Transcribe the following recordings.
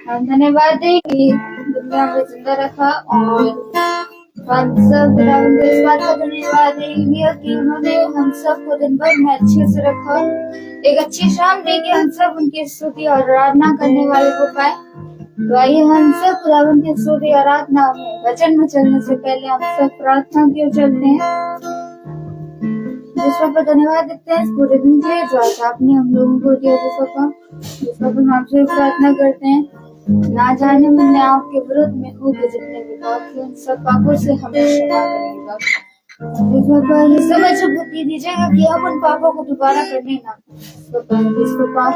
धन्यवाद है कि दुनिया में जिंदा रखा और हम सब खुदावन को इस बात का धन्यवाद है कि उन्होंने हम सब को दिन भर में अच्छे से रखा, एक अच्छी शाम दे के हम सब उनकी स्तुति और आराधना करने वाले हो पाए। तो आइए हम सब खुदावन की स्तुति आराधना में वचन में चलने से पहले हम सब प्रार्थना की ओर चलते हैं। जिसका पर धन्यवाद देते हैं इस पूरे दिन के जो आज आपने हम लोगों को दिया, जिसका पर हम आपसे प्रार्थना करते हैं ना जाने में आपके विरुद्ध में हो के जितने भी पाप थे उन सब पापों से हमें क्षमा करेगा। ये समझ बुद्धि दीजिएगा कि हम उन पापों को दोबारा करने ना पाप।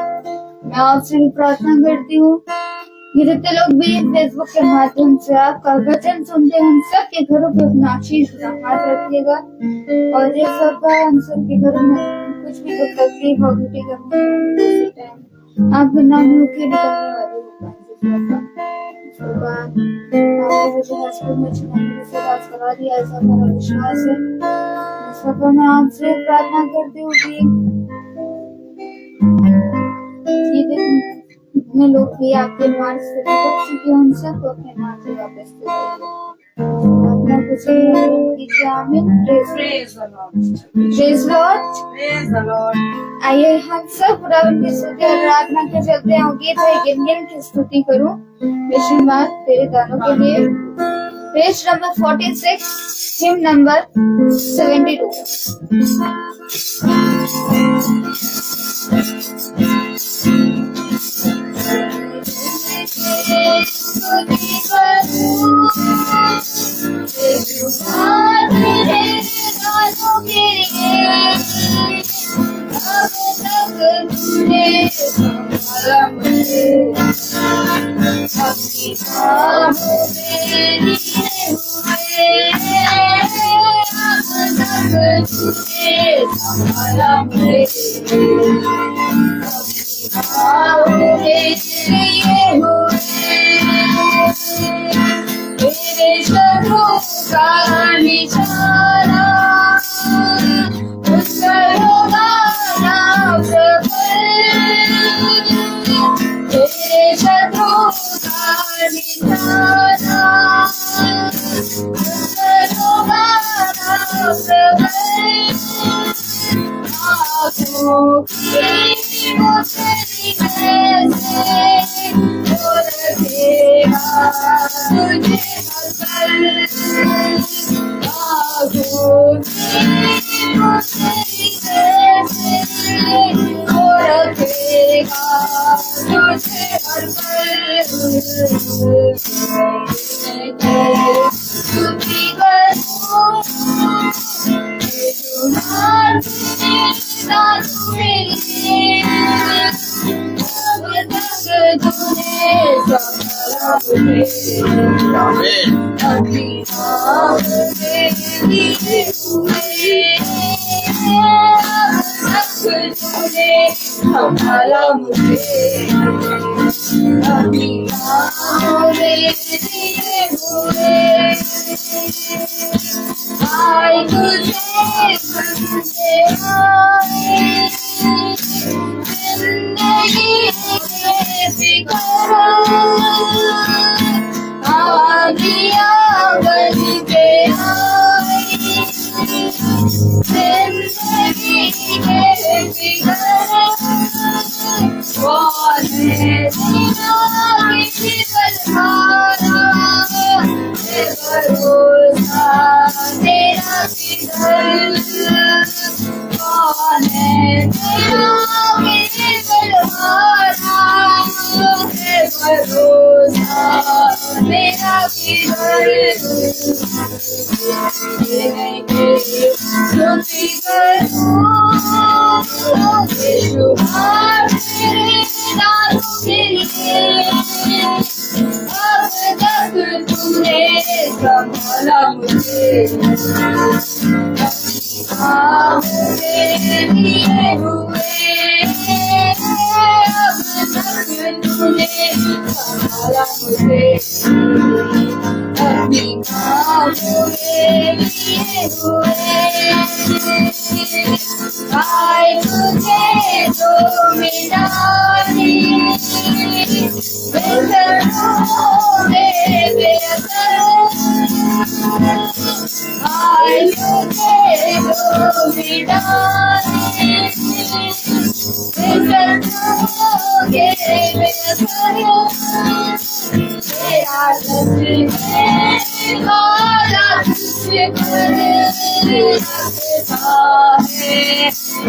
मैं आपसे भी प्रार्थना करती हूँ कि जितने लोग भी फेसबुक के माध्यम से आपका वचन सुनते हैं उन सब के घरों पे अपना आशीष हाथ रखिएगा और ये सब हम सब के घरों में कुछ भी कोई तकलीफ हो आपके नाम में उठे निकलने वाली करा दिया, ऐसा मेरा विश्वास है। मैं आपसे प्रार्थना करती हूँ कि जितने लोग भी आपके मार्ग से भटक चुके हैं उन सबको अपने मार्ग से वापस आइए हम सब खुदावन की स्तुति और आराधना के चलते हैं। गीत है गिन की स्तुति करूं विश्वनाथ तेरे दानों के लिए, पेज नंबर 46, हिम नंबर 72।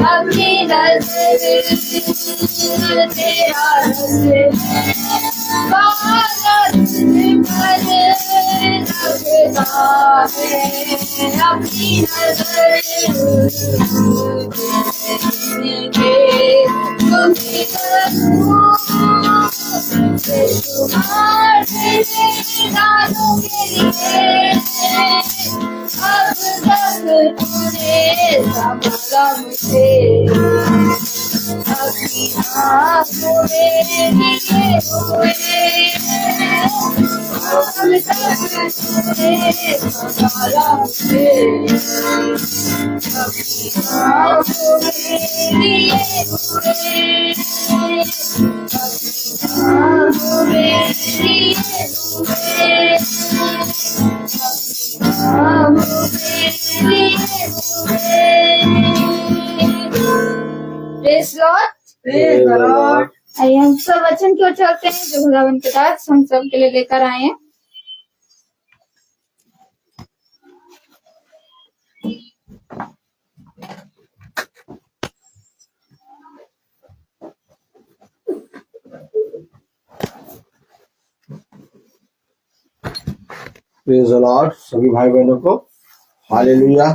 अपनी नजर तेरा अपनी नजर गानों के लिए अब तक तूने संभाला मुझे अपनी आँखों में लिए हुए अब तक तूने संभाला मुझे अपनी आँखों में लिए हुए आँखों में लिए हुए Praise Lord. Praise the Lord. आइए हम सब वचन की ओर चलते हैं जो खुदावन के दास हम सब के लिए लेकर आए हैं। प्रेज द लॉर्ड सभी भाई बहनों को हालेलुया।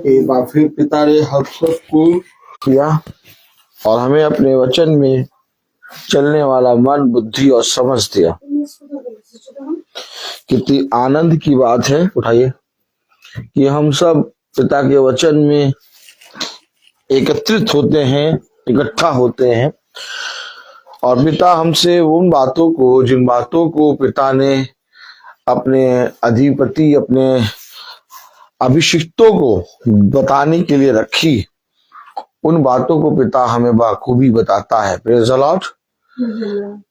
एक बार फिर पिता ने हम सबको किया और हमें अपने वचन में चलने वाला मन, बुद्धि और समझ दिया। कितनी आनंद की बात है, उठाइए, कि हम सब पिता के वचन में एकत्रित होते हैं, इकट्ठा होते हैं और पिता हमसे उन बातों को, जिन बातों को पिता ने अपने अधिपति, अपने अभिषिक्तों को बताने के लिए रखी, उन बातों को पिता हमें बाखूबी बताता है। Praise the Lord.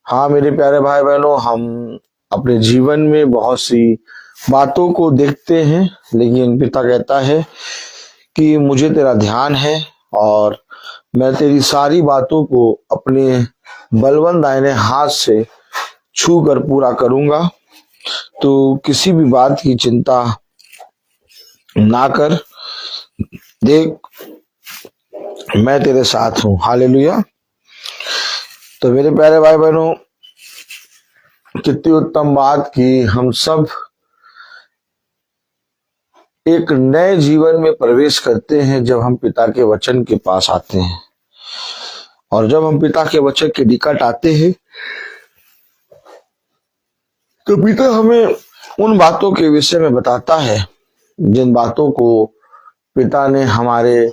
हाँ मेरे प्यारे भाई बहनों, हम अपने जीवन में बहुत सी बातों को देखते हैं, लेकिन पिता कहता है कि मुझे तेरा ध्यान है और मैं तेरी सारी बातों को अपने बलवंत दाहिने हाथ से छू कर पूरा करूंगा। तो किसी भी बात की चिंता ना कर, देख मैं तेरे साथ हूं। हालेलुया। तो मेरे प्यारे भाई बहनों, कितनी उत्तम बात कि हम सब एक नए जीवन में प्रवेश करते हैं जब हम पिता के वचन के पास आते हैं। और जब हम पिता के वचन के निकट आते हैं तो पिता हमें उन बातों के विषय में बताता है जिन बातों को पिता ने हमारे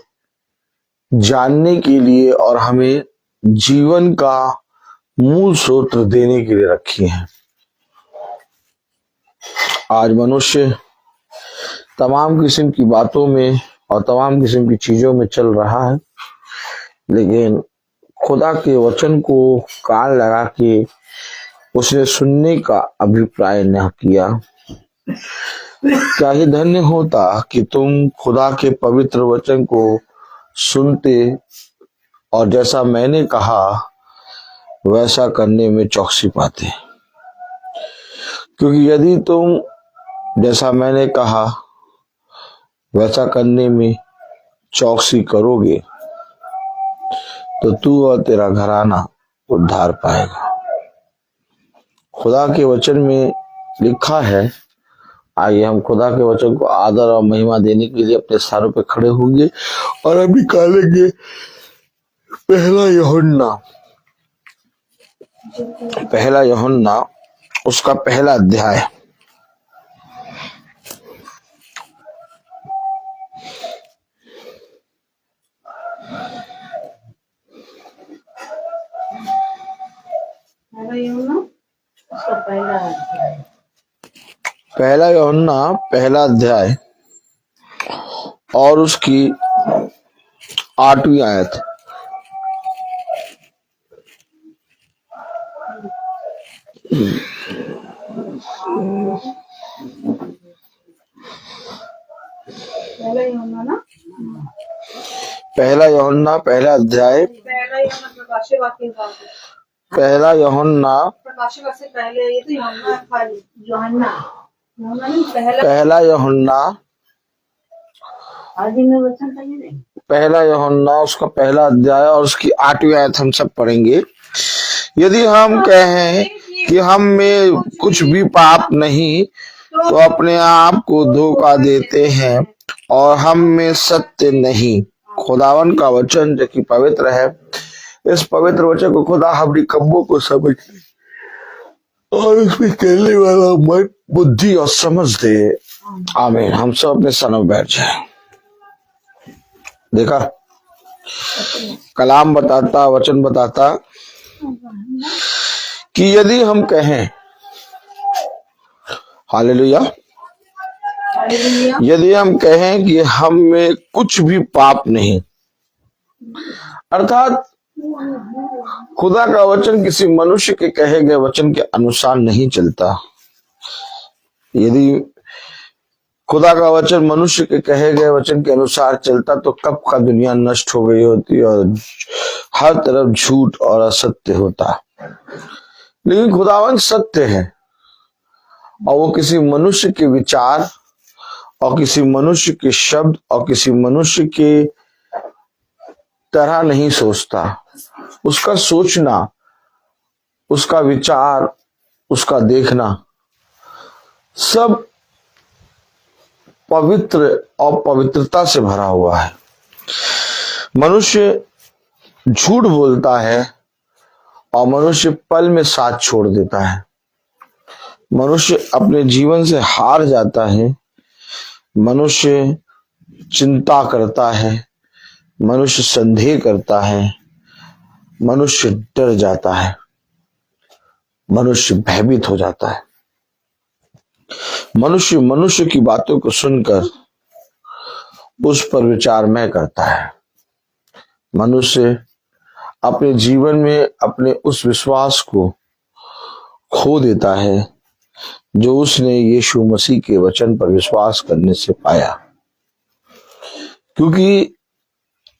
जानने के लिए और हमें जीवन का मूल सूत्र देने के लिए रखी है। आज मनुष्य तमाम किस्म की बातों में और तमाम किस्म की चीजों में चल रहा है, लेकिन खुदा के वचन को कान लगा के उसने सुनने का अभिप्राय न किया। क्या ही धन्य होता कि तुम खुदा के पवित्र वचन को सुनते और जैसा मैंने कहा वैसा करने में चौकसी पाते। क्योंकि यदि तुम जैसा मैंने कहा वैसा करने में चौकसी करोगे तो तू और तेरा घराना उद्धार पाएगा। खुदा के वचन में लिखा है। आइए हम खुदा के वचन को आदर और महिमा देने के लिए अपने स्थानों पे खड़े होंगे और हम निकालेंगे पहला यूहन्ना उसका पहला अध्याय। पहला यूहन्ना पहला अध्याय और उसकी 8वीं आयत। पहला यूहन्ना ना, पहला यूहन्ना पहला अध्याय, पहला यूहन्ना प्रकाशित वाक्य का, पहला यूहन्ना प्रकाशित वाक्य से पहले, ये तो यूहन्ना खाली, यूहन्ना यूहन्ना नहीं, पहला पहला यूहन्ना आदि में वचन था ये नहीं। पहला यूहन्ना उसका पहला अध्याय और उसकी 8वीं आयत हम सब पढ़ेंगे। यदि हम कहें कि हम में कुछ भी पाप नहीं तो अपने आप को धोखा देते हैं और हम में सत्य नहीं। खुदावन का वचन जो कि पवित्र है, इस पवित्र वचन को खुदा हमारी कब्बों को समझ और उसमें कहने वाला मन, बुद्धि और समझ दे। आमीन। हम सब अपने सनों बैठ जाए। देखा, कलाम बताता, वचन बताता कि यदि हम कहें, हालेलुया, यदि हम कहें कि हम में कुछ भी पाप नहीं, अर्थात खुदा का वचन किसी मनुष्य के कहे गए वचन के अनुसार नहीं चलता। यदि खुदा का वचन मनुष्य के कहे गए वचन के अनुसार चलता तो कब का दुनिया नष्ट हो गई होती और हर तरफ झूठ और असत्य होता। लेकिन खुदावन सत्य है और वो किसी मनुष्य के विचार और किसी मनुष्य के शब्द और किसी मनुष्य के तरह नहीं सोचता। उसका सोचना, उसका विचार, उसका देखना सब पवित्र और पवित्रता से भरा हुआ है। मनुष्य झूठ बोलता है और मनुष्य पल में साथ छोड़ देता है। मनुष्य अपने जीवन से हार जाता है। मनुष्य चिंता करता है, मनुष्य संदेह करता है, मनुष्य डर जाता है, मनुष्य भयभीत हो जाता है। मनुष्य की बातों को सुनकर उस पर विचार में करता है। मनुष्य अपने जीवन में अपने उस विश्वास को खो देता है जो उसने यीशु मसीह के वचन पर विश्वास करने से पाया। क्योंकि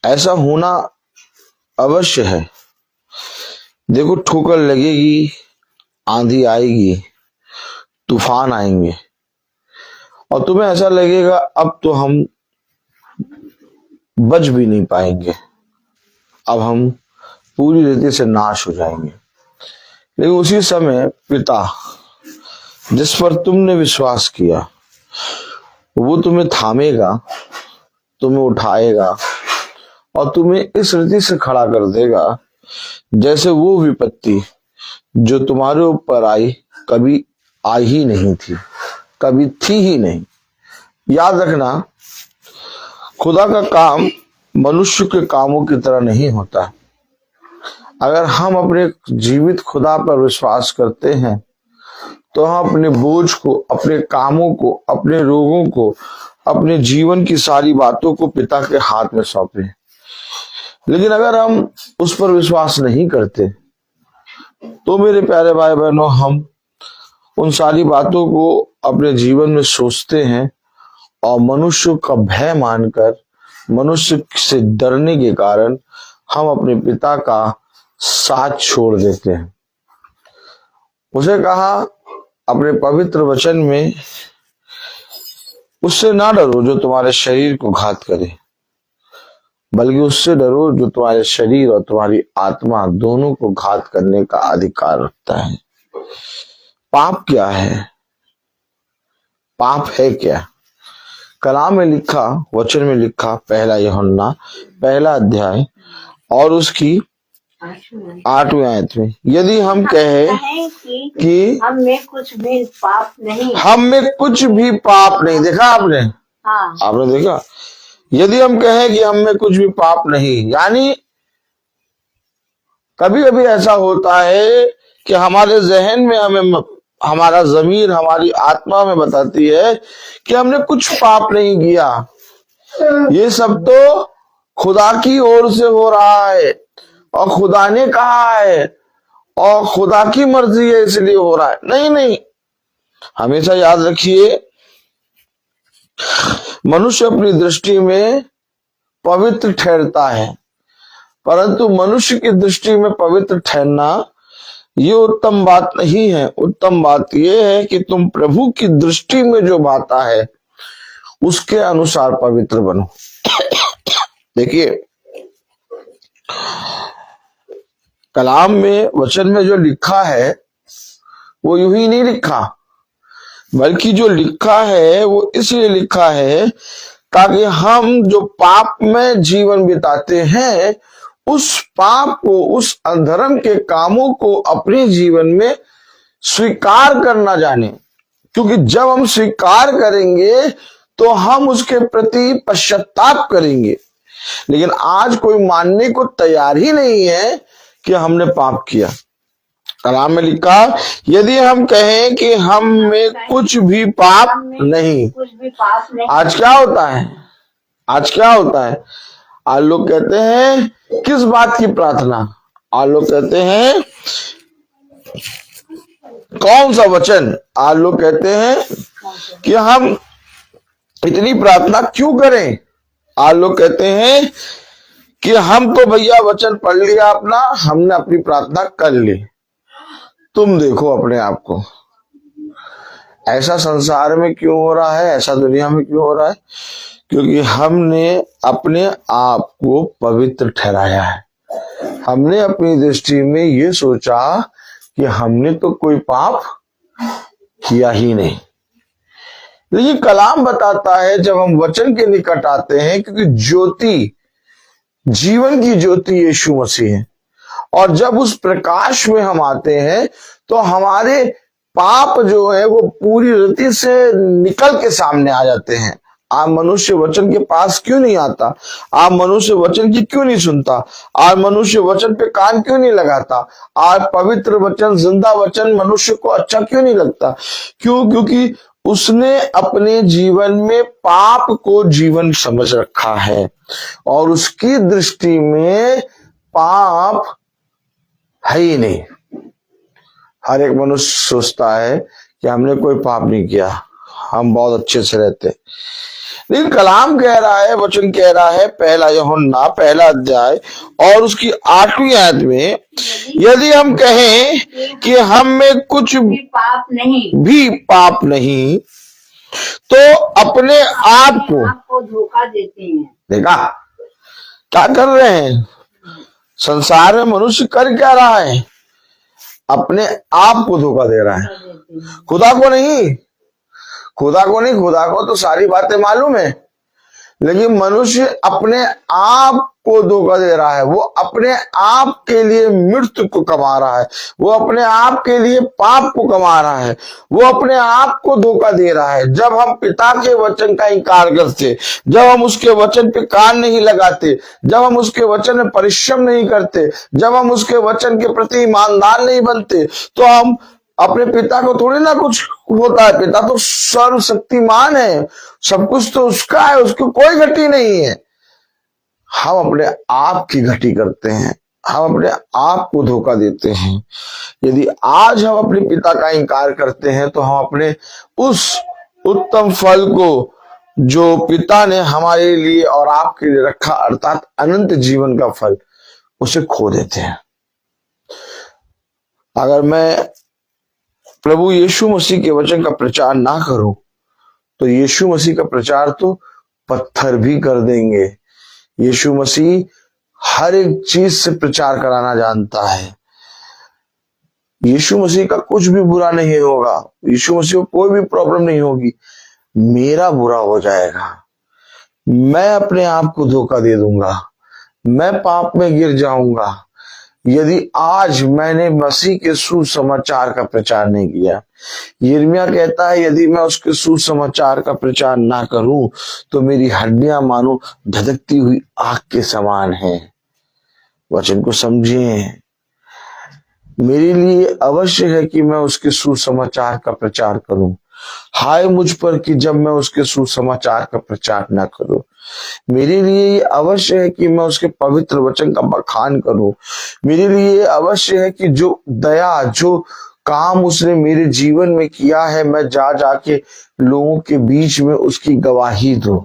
ऐसा होना अवश्य है। देखो, ठोकर लगेगी, आंधी आएगी, तूफान आएंगे और तुम्हें ऐसा लगेगा अब तो हम बच भी नहीं पाएंगे, अब हम पूरी रीति से नाश हो जाएंगे। लेकिन उसी समय पिता जिस पर तुमने विश्वास किया वो तुम्हें थामेगा, तुम्हें उठाएगा और तुम्हें इस रीति से खड़ा कर देगा जैसे वो विपत्ति जो तुम्हारे ऊपर आई कभी आई ही नहीं थी, कभी थी ही नहीं। याद रखना, खुदा का काम मनुष्य के कामों की तरह नहीं होता। अगर हम अपने जीवित खुदा पर विश्वास करते हैं तो हम अपने बोझ को, अपने कामों को, अपने रोगों को, अपने जीवन की सारी बातों को पिता के हाथ में सौंपें। लेकिन अगर हम उस पर विश्वास नहीं करते तो मेरे प्यारे भाई बहनों, हम उन सारी बातों को अपने जीवन में सोचते हैं और मनुष्य का भय मानकर, मनुष्य से डरने के कारण हम अपने पिता का साथ छोड़ देते हैं। उसे कहा अपने पवित्र वचन में, उससे ना डरो जो तुम्हारे शरीर को घात करे, बल्कि उससे डरो जो तुम्हारे शरीर और तुम्हारी आत्मा दोनों को घात करने का अधिकार रखता है। पाप क्या है? पाप है क्या? कलाम में लिखा, वचन में लिखा, पहला यूहन्ना पहला अध्याय और उसकी 8वीं आयत में, यदि हम कहें कि हम में कुछ भी पाप नहीं, हम में कुछ भी पाप नहीं, देखा आपने? हाँ, आपने देखा? यदि हम कहें कि हम में कुछ भी पाप नहीं, यानी कभी कभी ऐसा होता है कि हमारे जहन में हमें, हमारा जमीर, हमारी आत्मा में बताती है कि हमने कुछ पाप नहीं किया। ये सब तो खुदा की ओर से हो रहा है और खुदा ने कहा है और खुदा की मर्जी है इसलिए हो रहा है। नहीं नहीं, हमेशा याद रखिए, मनुष्य अपनी दृष्टि में पवित्र ठहरता है, परंतु मनुष्य की दृष्टि में पवित्र ठहरना ये उत्तम बात नहीं है। उत्तम बात यह है कि तुम प्रभु की दृष्टि में जो बाता है उसके अनुसार पवित्र बनो। देखिए, कलाम में, वचन में जो लिखा है वो यूं ही नहीं लिखा, बल्कि जो लिखा है वो इसलिए लिखा है ताकि हम जो पाप में जीवन बिताते हैं उस पाप को, उस अधर्म के कामों को अपने जीवन में स्वीकार करना जाने। क्योंकि जब हम स्वीकार करेंगे तो हम उसके प्रति पश्चाताप करेंगे। लेकिन आज कोई मानने को तैयार ही नहीं है कि हमने पाप किया। कलाम में लिखा, यदि हम कहें कि हम में कुछ भी पाप नहीं। आज क्या होता है, आज क्या होता है, आज लोग कहते हैं किस बात की प्रार्थना, आज लोग कहते हैं कौन सा वचन, आज लोग कहते हैं कि हम इतनी प्रार्थना क्यों करें, आज लोग कहते हैं कि हम तो भैया वचन पढ़ लिया अपना, हमने अपनी प्रार्थना कर ली। तुम देखो अपने आप को, ऐसा संसार में क्यों हो रहा है, ऐसा दुनिया में क्यों हो रहा है? क्योंकि हमने अपने आप को पवित्र ठहराया है। हमने अपनी दृष्टि में ये सोचा कि हमने तो कोई पाप किया ही नहीं। लेकिन कलाम बताता है, जब हम वचन के निकट आते हैं, क्योंकि ज्योति, जीवन की ज्योति यीशु मसीह है, और जब उस प्रकाश में हम आते हैं तो हमारे पाप जो है वो पूरी रीति से निकल के सामने आ जाते हैं। आप मनुष्य वचन के पास क्यों नहीं आता? आप मनुष्य वचन की क्यों नहीं सुनता? आप मनुष्य वचन पे कान क्यों नहीं लगाता? आप पवित्र वचन, जिंदा वचन मनुष्य को अच्छा क्यों नहीं लगता? क्यों? क्योंकि उसने अपने जीवन में पाप को जीवन समझ रखा है और उसकी दृष्टि में पाप है ही नहीं। हर एक मनुष्य सोचता है कि हमने कोई पाप नहीं किया, हम बहुत अच्छे से रहते। लेकिन कलाम कह रहा है, वचन कह रहा है, पहला यूहन्ना पहला अध्याय और उसकी 8वीं आयत में, यदि हम कहें कि हम में कुछ भी पाप नहीं तो अपने आप को धोखा देते हैं। देखा क्या कर रहे हैं? संसार में मनुष्य कर क्या रहा है? अपने आप को धोखा दे रहा है, खुदा को नहीं। खुदा को नहीं, खुदा को तो सारी बातें मालूम है, लेकिन मनुष्य अपने आप को धोखा दे रहा है। वो अपने आप के लिए मृत्यु को कमा रहा है, वो अपने आप के लिए पाप को कमा रहा है, वो अपने आप को धोखा दे रहा है। जब हम पिता के वचन का इंकार करते, जब हम उसके वचन पे कान नहीं लगाते, जब हम उसके वचन में परिश्रम नहीं करते, जब हम उसके वचन के प्रति ईमानदार नहीं बनते, तो हम अपने पिता को थोड़ी ना कुछ होता है। पिता तो सर्वशक्तिमान है, सब कुछ तो उसका है, उसको कोई घटी नहीं है। हम अपने आप की घटी करते हैं, हम अपने आप को धोखा देते हैं। यदि आज हम अपने पिता का इंकार करते हैं तो हम अपने उस उत्तम फल को जो पिता ने हमारे लिए और आपके लिए रखा, अर्थात अनंत जीवन का फल, उसे खो देते हैं। अगर मैं प्रभु यीशु मसीह के वचन का प्रचार ना करूं तो यीशु मसीह का प्रचार तो पत्थर भी कर देंगे। यीशु मसीह हर एक चीज से प्रचार कराना जानता है। यीशु मसीह का कुछ भी बुरा नहीं होगा, यीशु मसीह को कोई भी प्रॉब्लम नहीं होगी। मेरा बुरा हो जाएगा, मैं अपने आप को धोखा दे दूंगा, मैं पाप में गिर जाऊंगा यदि आज मैंने मसीह के सुसमाचार का प्रचार नहीं किया। यिर्मयाह कहता है, यदि मैं उसके सुसमाचार का प्रचार ना करूं तो मेरी हड्डियां मानो धधकती हुई आग के समान है। वचन को समझिए, मेरे लिए अवश्य है कि मैं उसके सुसमाचार का प्रचार करूं। हाय मुझ पर कि जब मैं उसके सुसमाचार का प्रचार ना करूं। मेरे लिए ये अवश्य है कि मैं उसके पवित्र वचन का बखान करूं। मेरे लिए ये अवश्य है कि जो दया, जो काम उसने मेरे जीवन में किया है, मैं जा जाके लोगों के बीच में उसकी गवाही दूं।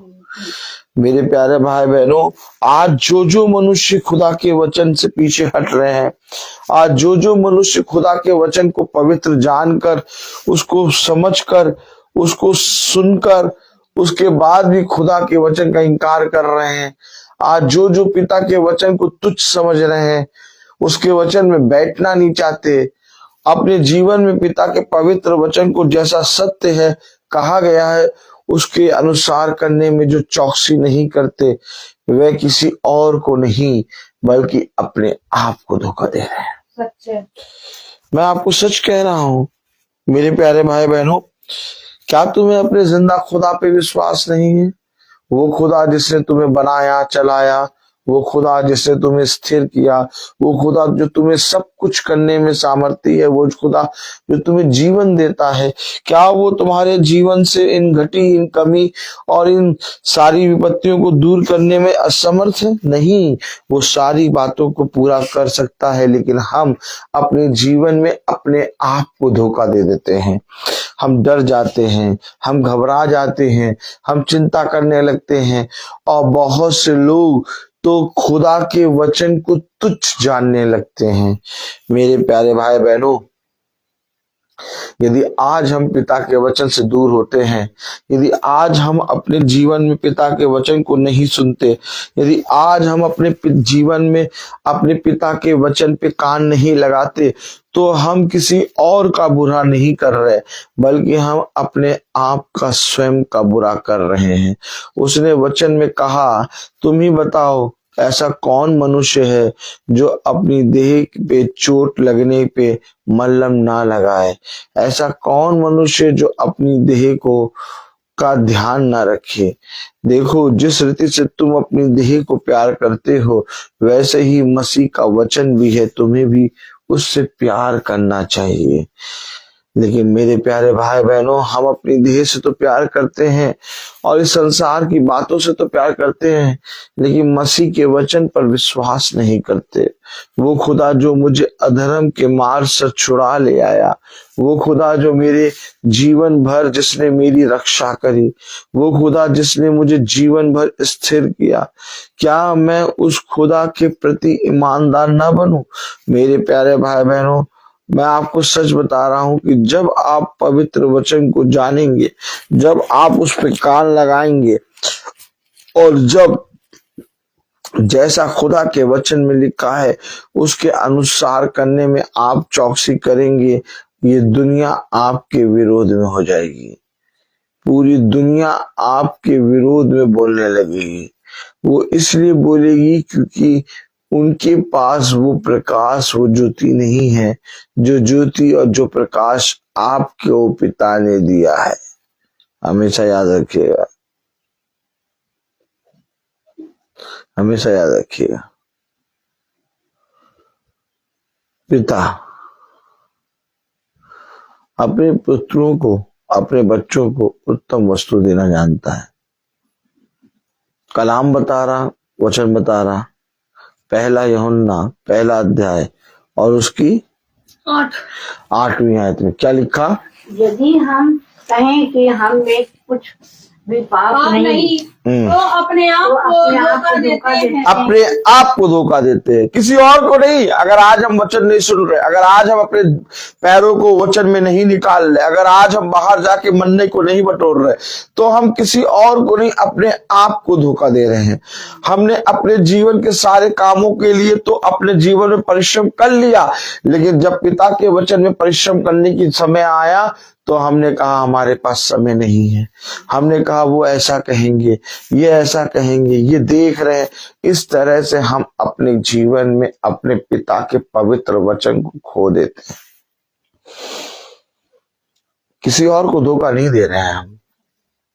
मेरे प्यारे भाई बहनों, आज जो जो मनुष्य खुदा के वचन से पीछे हट रहे हैं, आज जो जो मनुष्य खुदा के वचन को पवित्र जानकर, उसको समझकर, उसको सुनकर, उसके बाद भी खुदा के वचन का इनकार कर रहे हैं, आज जो जो पिता के वचन को तुच्छ समझ रहे हैं, उसके वचन में बैठना नहीं चाहते, अपने जीवन में पिता के पवित्र वचन को जैसा सत्य है, कहा गया है, उसके अनुसार करने में जो चौकसी नहीं करते, वे किसी और को नहीं बल्कि अपने आप को धोखा दे रहे हैं। सच है। मैं आपको सच कह रहा हूं मेरे प्यारे भाई बहनों, क्या तुम्हें अपने जिंदा खुदा पे विश्वास नहीं है? वो खुदा जिसने तुम्हें बनाया, चलाया, वो खुदा जिसने तुम्हें स्थिर किया, वो खुदा जो तुम्हें सब कुछ करने में सामर्थ्य है, वो खुदा जो तुम्हें जीवन देता है, क्या वो तुम्हारे जीवन से इन घटी, इन कमी और इन सारी विपत्तियों को दूर करने में असमर्थ है? नहीं, वो सारी बातों को पूरा कर सकता है, लेकिन हम अपने जीवन में अपने आप को धोखा दे देते हैं। हम डर जाते हैं, हम घबरा जाते हैं, हम चिंता करने लगते हैं, और बहुत से लोग तो खुदा के वचन को तुच्छ जानने लगते हैं। मेरे प्यारे भाई बहनों, यदि आज हम पिता के वचन से दूर होते हैं, यदि आज हम अपने जीवन में पिता के वचन को नहीं सुनते, यदि आज हम अपने जीवन में अपने पिता के वचन पे कान नहीं लगाते, तो हम किसी और का बुरा नहीं कर रहे, बल्कि हम अपने आप का स्वयं का बुरा कर रहे हैं। उसने वचन में कहा, तुम ही बताओ ऐसा कौन मनुष्य है जो अपनी देह पे चोट लगने पे मल्लम ना लगाए? ऐसा कौन मनुष्य जो अपनी देह को का ध्यान ना रखे? देखो, जिस रीति से तुम अपनी देह को प्यार करते हो, वैसे ही मसीह का वचन भी है, तुम्हें भी उससे प्यार करना चाहिए। लेकिन मेरे प्यारे भाई बहनों, हम अपनी देह से तो प्यार करते हैं और इस संसार की बातों से तो प्यार करते हैं, लेकिन मसीह के वचन पर विश्वास नहीं करते। वो खुदा जो मुझे अधर्म के मार से छुड़ा ले आया, वो खुदा जो मेरे जीवन भर जिसने मेरी रक्षा करी, वो खुदा जिसने मुझे जीवन भर स्थिर किया, क्या मैं उस खुदा के प्रति ईमानदार ना बनूं? मेरे प्यारे भाई बहनों, मैं आपको सच बता रहा हूं कि जब आप पवित्र वचन को जानेंगे, जब आप उस पर कान लगाएंगे, और जब जैसा खुदा के वचन में लिखा है उसके अनुसार करने में आप चौकसी करेंगे, ये दुनिया आपके विरोध में हो जाएगी। पूरी दुनिया आपके विरोध में बोलने लगेगी। वो इसलिए बोलेगी क्योंकि उनके पास वो प्रकाश, वो ज्योति नहीं है, जो ज्योति और जो प्रकाश आपके पिता ने दिया है। हमेशा याद रखिएगा, हमेशा याद रखिएगा, पिता अपने पुत्रों को, अपने बच्चों को उत्तम वस्तु देना जानता है। कलाम बता रहा, वचन बता रहा, पहला यूहन्ना पहला अध्याय और उसकी 8वीं आयत में क्या लिखा? यदि हम कहें कि हम में कुछ भी पाप नहीं, तो अपने आप को धोखा देते हैं। अपने आप को धोखा देते हैं, किसी और को नहीं। अगर आज हम वचन नहीं सुन रहे, अगर आज हम अपने पैरों को वचन में नहीं निकाल रहे, अगर आज हम बाहर जाके मन्ने को नहीं बटोर रहे, तो हम किसी और को नहीं, अपने आप को धोखा दे रहे हैं। हमने अपने जीवन के सारे कामों के लिए तो अपने जीवन में परिश्रम कर लिया, लेकिन जब पिता के वचन में परिश्रम करने की समय आया तो हमने कहा हमारे पास समय नहीं है। हमने कहा वो ऐसा कहेंगे, ये ऐसा कहेंगे, ये देख रहे हैं। इस तरह से हम अपने जीवन में अपने पिता के पवित्र वचन को खो देते हैं। किसी और को धोखा नहीं दे रहे हैं,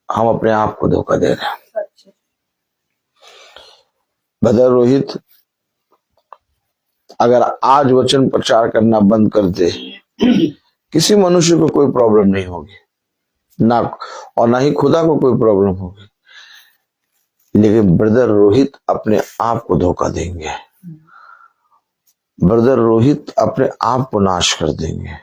हम अपने आप को धोखा दे रहे हैं। ब्रदर रोहित अगर आज वचन प्रचार करना बंद कर दे, किसी मनुष्य को कोई प्रॉब्लम नहीं होगी, ना और ना ही खुदा को कोई प्रॉब्लम होगी। लेकिन ब्रदर रोहित अपने आप को धोखा देंगे, ब्रदर रोहित अपने आप को नाश कर देंगे।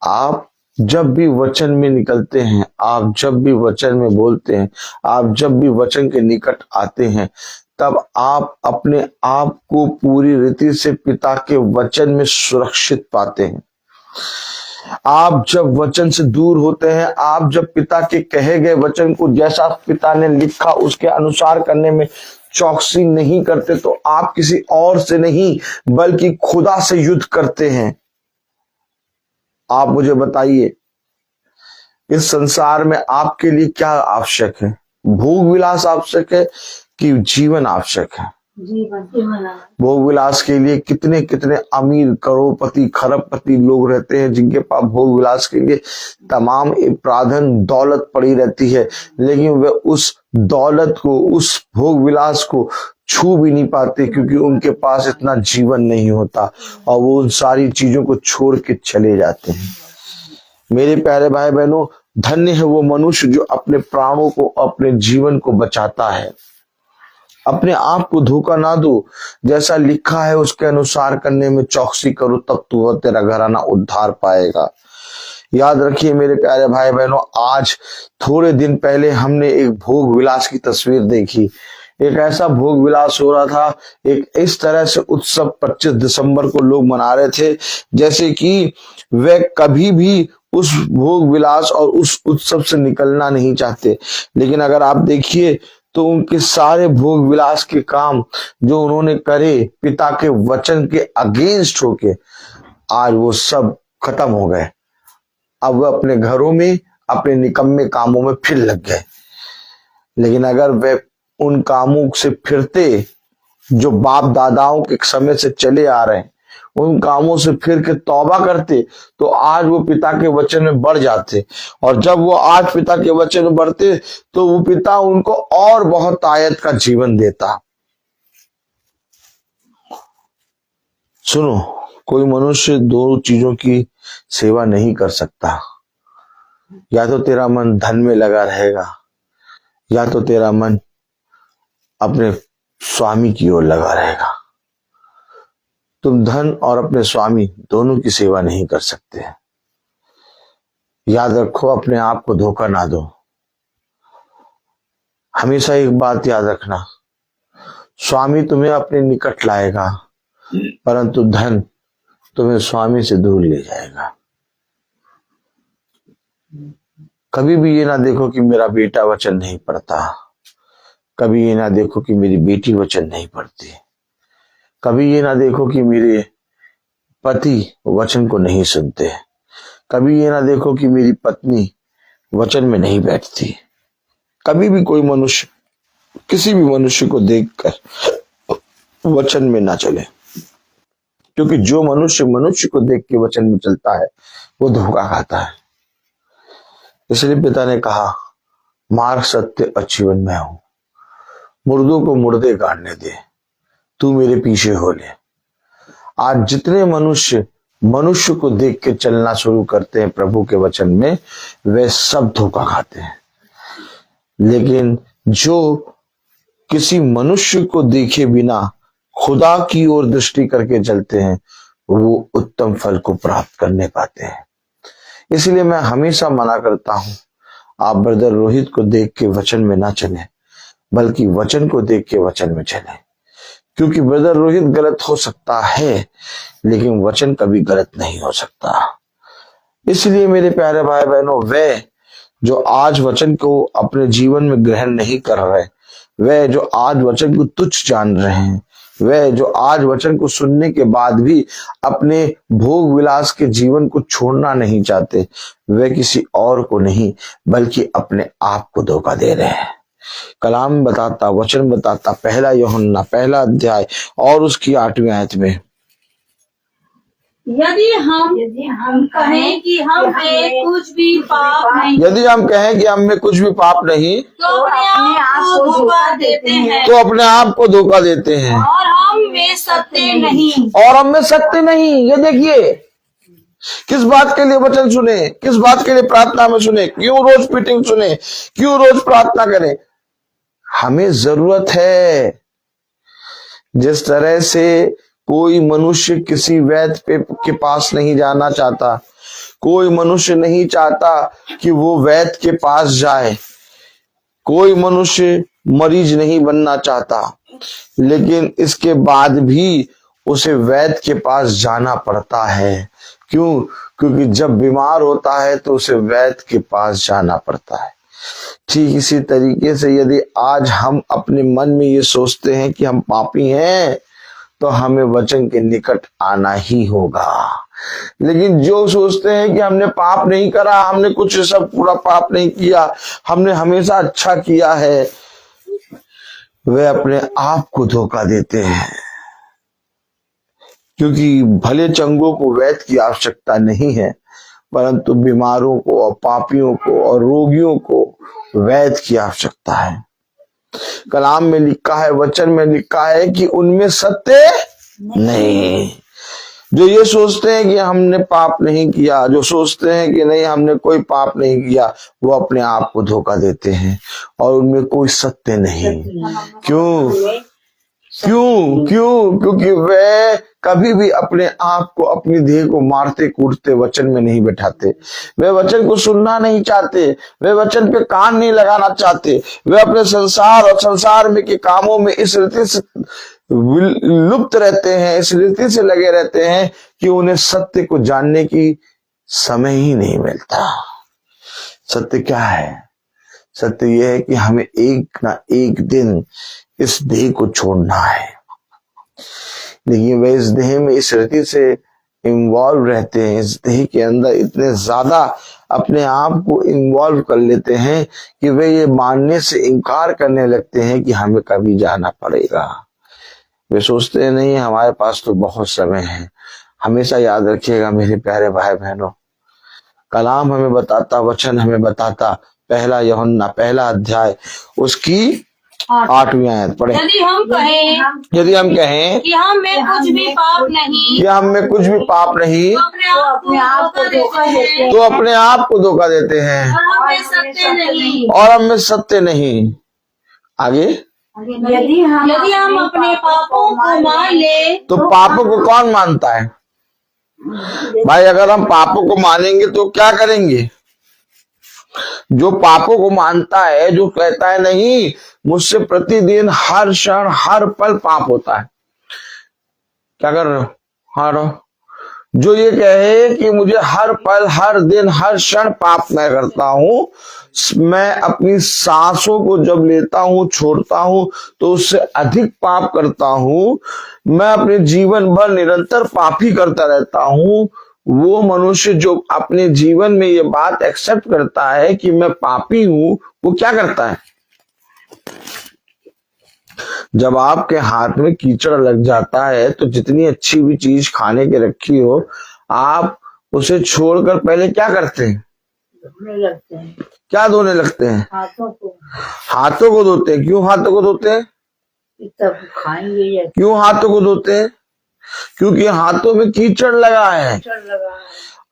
आप जब भी वचन में निकलते हैं, आप जब भी वचन में बोलते हैं, आप जब भी वचन के निकट आते हैं, तब आप अपने आप को पूरी रीति से पिता के वचन में सुरक्षित पाते हैं। आप जब वचन से दूर होते हैं, आप जब पिता के कहे गए वचन को जैसा पिता ने लिखा उसके अनुसार करने में चौकसी नहीं करते, तो आप किसी और से नहीं बल्कि खुदा से युद्ध करते हैं। आप मुझे बताइए, इस संसार में आपके लिए क्या आवश्यक है? भोग विलास आवश्यक है कि जीवन आवश्यक है? भोग विलास के लिए कितने कितने अमीर, करोड़पति, खरबपति लोग रहते हैं जिनके पास भोग विलास के लिए तमाम प्राधन दौलत पड़ी रहती है, लेकिन वे उस दौलत को, उस भोग विलास को छू भी नहीं पाते, क्योंकि उनके पास इतना जीवन नहीं होता और वो उन सारी चीजों को छोड़ के चले जाते हैं। मेरे प्यारे भाई बहनों, धन्य है वो मनुष्य जो अपने प्राणों को, अपने जीवन को बचाता है। अपने आप को धोखा ना दो, जैसा लिखा है उसके अनुसार करने में चौकसी करो, तब तू और तेरा घराना उद्धार पाएगा। याद रखिए मेरे प्यारे भाई बहनों, आज थोड़े दिन पहले हमने एक भोग विलास की तस्वीर देखी। एक ऐसा भोग विलास हो रहा था, एक इस तरह से उत्सव 25 दिसंबर को लोग मना रहे थे जैसे कि वे कभी भी उस भोग विलास और उस उत्सव से निकलना नहीं चाहते। लेकिन अगर आप देखिए तो उनके सारे भोग विलास के काम जो उन्होंने करे पिता के वचन के अगेंस्ट होके, आज वो सब खत्म हो गए। अब वह अपने घरों में अपने निकम्मे कामों में फिर लग गए। लेकिन अगर वे उन कामों से फिरते जो बाप दादाओं के समय से चले आ रहे हैं, उन कामों से फिर के तौबा करते, तो आज वो पिता के वचन में बढ़ जाते। और जब वो आज पिता के वचन में बढ़ते तो वो पिता उनको और बहुत आयत का जीवन देता। सुनो, कोई मनुष्य दो चीजों की सेवा नहीं कर सकता। या तो तेरा मन धन में लगा रहेगा, या तो तेरा मन अपने स्वामी की ओर लगा रहेगा। तुम धन और अपने स्वामी दोनों की सेवा नहीं कर सकते। याद रखो, अपने आप को धोखा ना दो। हमेशा एक बात याद रखना, स्वामी तुम्हें अपने निकट लाएगा, परंतु धन तुम्हें स्वामी से दूर ले जाएगा। कभी भी ये ना देखो कि मेरा बेटा वचन नहीं पढ़ता, कभी ये ना देखो कि मेरी बेटी वचन नहीं पढ़ती, कभी ये ना देखो कि मेरे पति वचन को नहीं सुनते, कभी ये ना देखो कि मेरी पत्नी वचन में नहीं बैठती। कभी भी कोई मनुष्य किसी भी मनुष्य को देखकर वचन में ना चले, क्योंकि जो मनुष्य मनुष्य को देख के वचन में चलता है वो धोखा खाता है। इसलिए पिता ने कहा, मार्ग, सत्य और जीवन मैं हूं, मुर्दों को मुर्दे गाड़ने दे, तू मेरे पीछे हो ले। आज जितने मनुष्य मनुष्य को देख के चलना शुरू करते हैं प्रभु के वचन में, वे सब धोखा खाते हैं। लेकिन जो किसी मनुष्य को देखे बिना खुदा की ओर दृष्टि करके चलते हैं, वो उत्तम फल को प्राप्त करने पाते हैं। इसलिए मैं हमेशा मना करता हूं, आप ब्रदर रोहित को देख के वचन में ना चले, बल्कि वचन को देख के वचन में चले। क्योंकि ब्रदर रोहित गलत हो सकता है, लेकिन वचन कभी गलत नहीं हो सकता। इसलिए मेरे प्यारे भाई बहनों, वे जो आज वचन को अपने जीवन में ग्रहण नहीं कर रहे, वे जो आज वचन को तुच्छ जान रहे हैं, वे जो आज वचन को सुनने के बाद भी अपने भोग विलास के जीवन को छोड़ना नहीं चाहते, वे किसी और को नहीं बल्कि अपने आप को धोखा दे रहे हैं। कलाम बताता, वचन बताता, 1 यूहन्ना 1 अध्याय और उसकी 8वीं आयत में, यदि हम कहें कि हम में कुछ भी पाप नहीं, यदि हम कहें कि हम में कुछ भी पाप नहीं, तो अपने आप को धोखा देते हैं, तो अपने आप को धोखा देते हैं, और हम में सत्य नहीं। और हम में सत्य नहीं। ये देखिए, किस बात के लिए वचन सुने, किस बात के लिए प्रार्थना में सुने, क्यों रोज मीटिंग सुने, क्यों रोज प्रार्थना करें? हमें जरूरत है। जिस तरह से कोई मनुष्य किसी वैद्य के पास नहीं जाना चाहता, कोई मनुष्य नहीं चाहता कि वो वैद्य के पास जाए, कोई मनुष्य मरीज नहीं बनना चाहता, लेकिन इसके बाद भी उसे वैद्य के पास जाना पड़ता है। क्यों? क्योंकि जब बीमार होता है तो उसे वैद्य के पास जाना पड़ता है। ठीक इसी तरीके से यदि आज हम अपने मन में ये सोचते हैं कि हम पापी हैं, तो हमें वचन के निकट आना ही होगा। लेकिन जो सोचते हैं कि हमने पाप नहीं करा, हमने कुछ सब पूरा पाप नहीं किया, हमने हमेशा अच्छा किया है, वे अपने आप को धोखा देते हैं। क्योंकि भले चंगों को वैद्य की आवश्यकता नहीं है, परंतु बीमारों को और पापियों को और रोगियों को वैद्य की आवश्यकता है। कलाम में लिखा है, वचन में लिखा है कि उनमें सत्य नहीं। जो ये सोचते हैं कि हमने पाप नहीं किया, जो सोचते हैं कि नहीं हमने कोई पाप नहीं किया, वो अपने आप को धोखा देते हैं और उनमें कोई सत्य नहीं। क्यों? क्योंकि वे कभी भी अपने आप को, अपनी देह को मारते कूटते वचन में नहीं बैठाते। वे वचन को सुनना नहीं चाहते, वे वचन पे कान नहीं लगाना चाहते। वे अपने संसार और संसार में के कामों में इस रीति से लुप्त रहते हैं, इस रीति से लगे रहते हैं कि उन्हें सत्य को जानने की समय ही नहीं मिलता। सत्य क्या है? सत्य यह है कि हमें एक ना एक दिन इस देह को छोड़ना है। लेकिन वे इस देह में इस रीति से इन्वॉल्व रहते हैं, इस देह के अंदर इतने ज्यादा अपने आप को इन्वॉल्व कर लेते हैं कि वे ये मानने से इनकार करने लगते हैं कि हमें कभी जाना पड़ेगा। वे सोचते हैं नहीं, हमारे पास तो बहुत समय है। हमेशा याद रखिएगा मेरे प्यारे भाई बहनों, कलाम हमें बताता, वचन हमें बताता, पहला यूहन्ना पहला अध्याय उसकी 8वीं आयत पढ़े। यदि हम कहें कि हम में कुछ भी पाप नहीं, हम में कुछ भी पाप नहीं, तो अपने आप को धोखा देते हैं, तो अपने आप को धोखा देते हैं और हम में सत्य नहीं। और हम में सत्य नहीं। आगे, यदि हम अपने पापों को मान ले, तो पापों को कौन मानता है भाई? अगर हम पापों को मानेंगे तो क्या करेंगे? जो पापों को मानता है, जो कहता है नहीं मुझसे प्रतिदिन हर क्षण हर पल पाप होता है, क्या कर रहे हो? हाँ, जो ये कहे कि मुझे हर पल हर दिन हर क्षण पाप मैं करता हूं, मैं अपनी सांसों को जब लेता हूं छोड़ता हूं तो उससे अधिक पाप करता हूं, मैं अपने जीवन भर निरंतर पाप ही करता रहता हूं, वो मनुष्य जो अपने जीवन में ये बात एक्सेप्ट करता है कि मैं पापी हूं, वो क्या करता है? जब आपके हाथ में कीचड़ लग जाता है तो जितनी अच्छी भी चीज खाने के रखी हो, आप उसे छोड़कर पहले क्या करते हैं? धोने लगते हैं। क्या धोने लगते हैं? हाथों को धोते हैं। क्यों हाथों को धोते हैं? तब खाएंगे। क्यों हाथों को धोते हैं? क्योंकि हाथों में कीचड़ लगा है।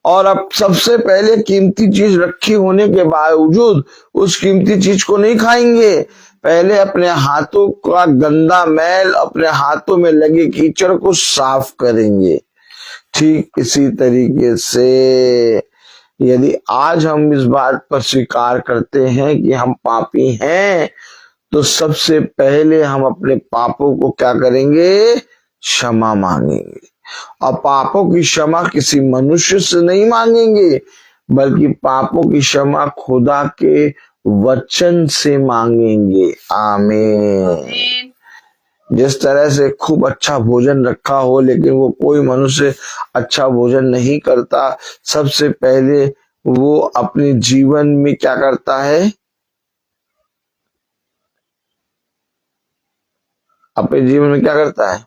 और अब सबसे पहले कीमती चीज रखी होने के बावजूद उस कीमती चीज को नहीं खाएंगे, पहले अपने हाथों का गंदा मैल, अपने हाथों में लगे कीचड़ को साफ करेंगे। ठीक इसी तरीके से यदि आज हम इस बात पर स्वीकार करते हैं कि हम पापी हैं, तो सबसे पहले हम अपने पापों को क्या करेंगे? क्षमा मांगेंगे। और पापों की क्षमा किसी मनुष्य से नहीं मांगेंगे, बल्कि पापों की क्षमा खुदा के वचन से मांगेंगे। आमीन। जिस तरह से खूब अच्छा भोजन रखा हो लेकिन वो कोई मनुष्य अच्छा भोजन नहीं करता, सबसे पहले वो अपने जीवन में क्या करता है? अपने जीवन में क्या करता है?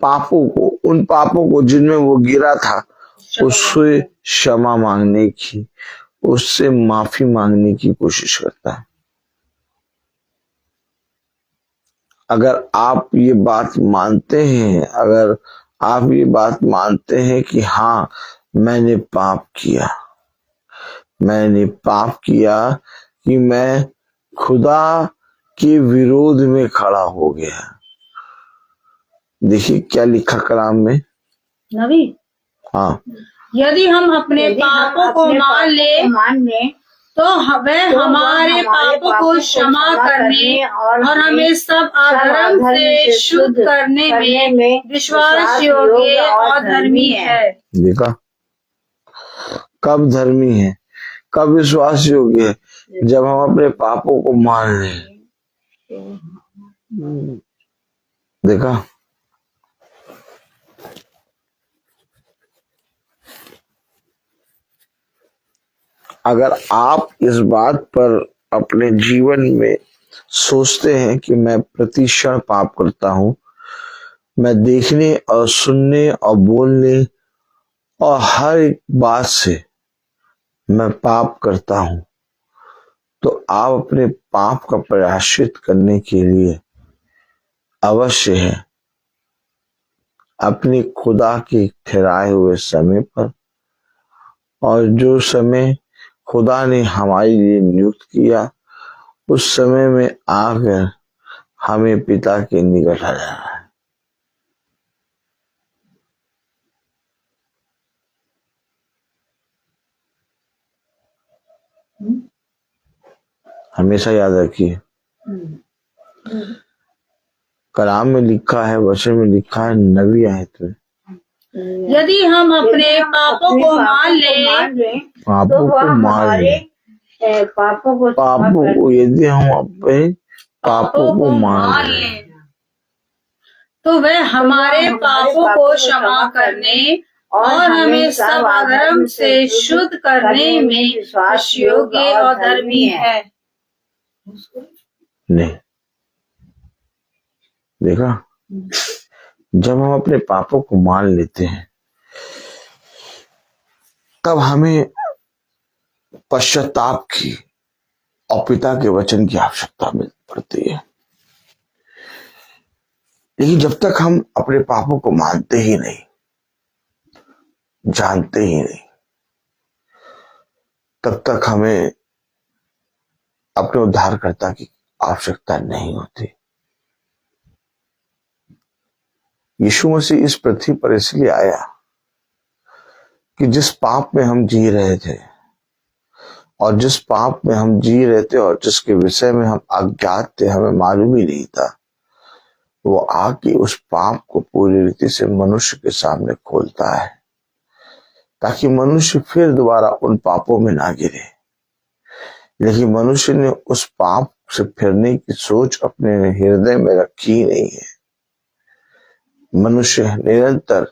पापों को, उन पापों को जिनमें वो गिरा था, उससे क्षमा मांगने की, उससे माफी मांगने की कोशिश करता है। अगर आप ये बात मानते हैं, अगर आप ये बात मानते हैं कि हाँ मैंने पाप किया कि मैं खुदा के विरोध में खड़ा हो गया। देखिए क्या लिखा कलाम में। नबी, हाँ, यदि हम अपने पापों को मान ले तो वह हमारे पापों को क्षमा करने और हमें सब अधर्म से शुद्ध करने में विश्वास योग्य और धर्मी है। देखा, कब धर्मी है, कब विश्वास योग्य है? जब हम अपने पापों को मान लें। देखा, अगर आप इस बात पर अपने जीवन में सोचते हैं कि मैं प्रतिक्षण पाप करता हूं, मैं देखने और सुनने और बोलने और हर एक बात से मैं पाप करता हूं, तो आप अपने पाप का प्रायश्चित करने के लिए अवश्य है अपने खुदा के ठहराए हुए समय पर, और जो समय खुदा ने हमारे लिए नियुक्त किया, उस समय में आकर हमें पिता के निकट आ जाना है। हमेशा याद रखिए, कलाम में लिखा है, वचन में लिखा है, नबी आए थे, यदि हम अपने पापों को मान ले पापों को मान ले, पापों को यदि हम अपने पापों को मान ले तो वह हमारे पापों को क्षमा करने और हमें सब अधर्म से शुद्ध करने में विश्वास योग्य और धर्मी है। नहीं, देखा, जब हम अपने पापों को मान लेते हैं तब हमें पश्चाताप की और पिता के वचन की आवश्यकता पड़ती है। लेकिन जब तक हम अपने पापों को मानते ही नहीं, जानते ही नहीं, तब तक हमें अपने उद्धारकर्ता की आवश्यकता नहीं होती। यीशु मसीह इस पृथ्वी पर इसलिए आया कि जिस पाप में हम जी रहे थे और जिस पाप में हम जी रहे थे और जिसके विषय में हम अज्ञात थे, हमें मालूम ही नहीं था, वो आके उस पाप को पूरी रीति से मनुष्य के सामने खोलता है ताकि मनुष्य फिर दोबारा उन पापों में ना गिरे। लेकिन मनुष्य ने उस पाप से फिरने की सोच अपने हृदय में रखी ही नहीं है। मनुष्य निरंतर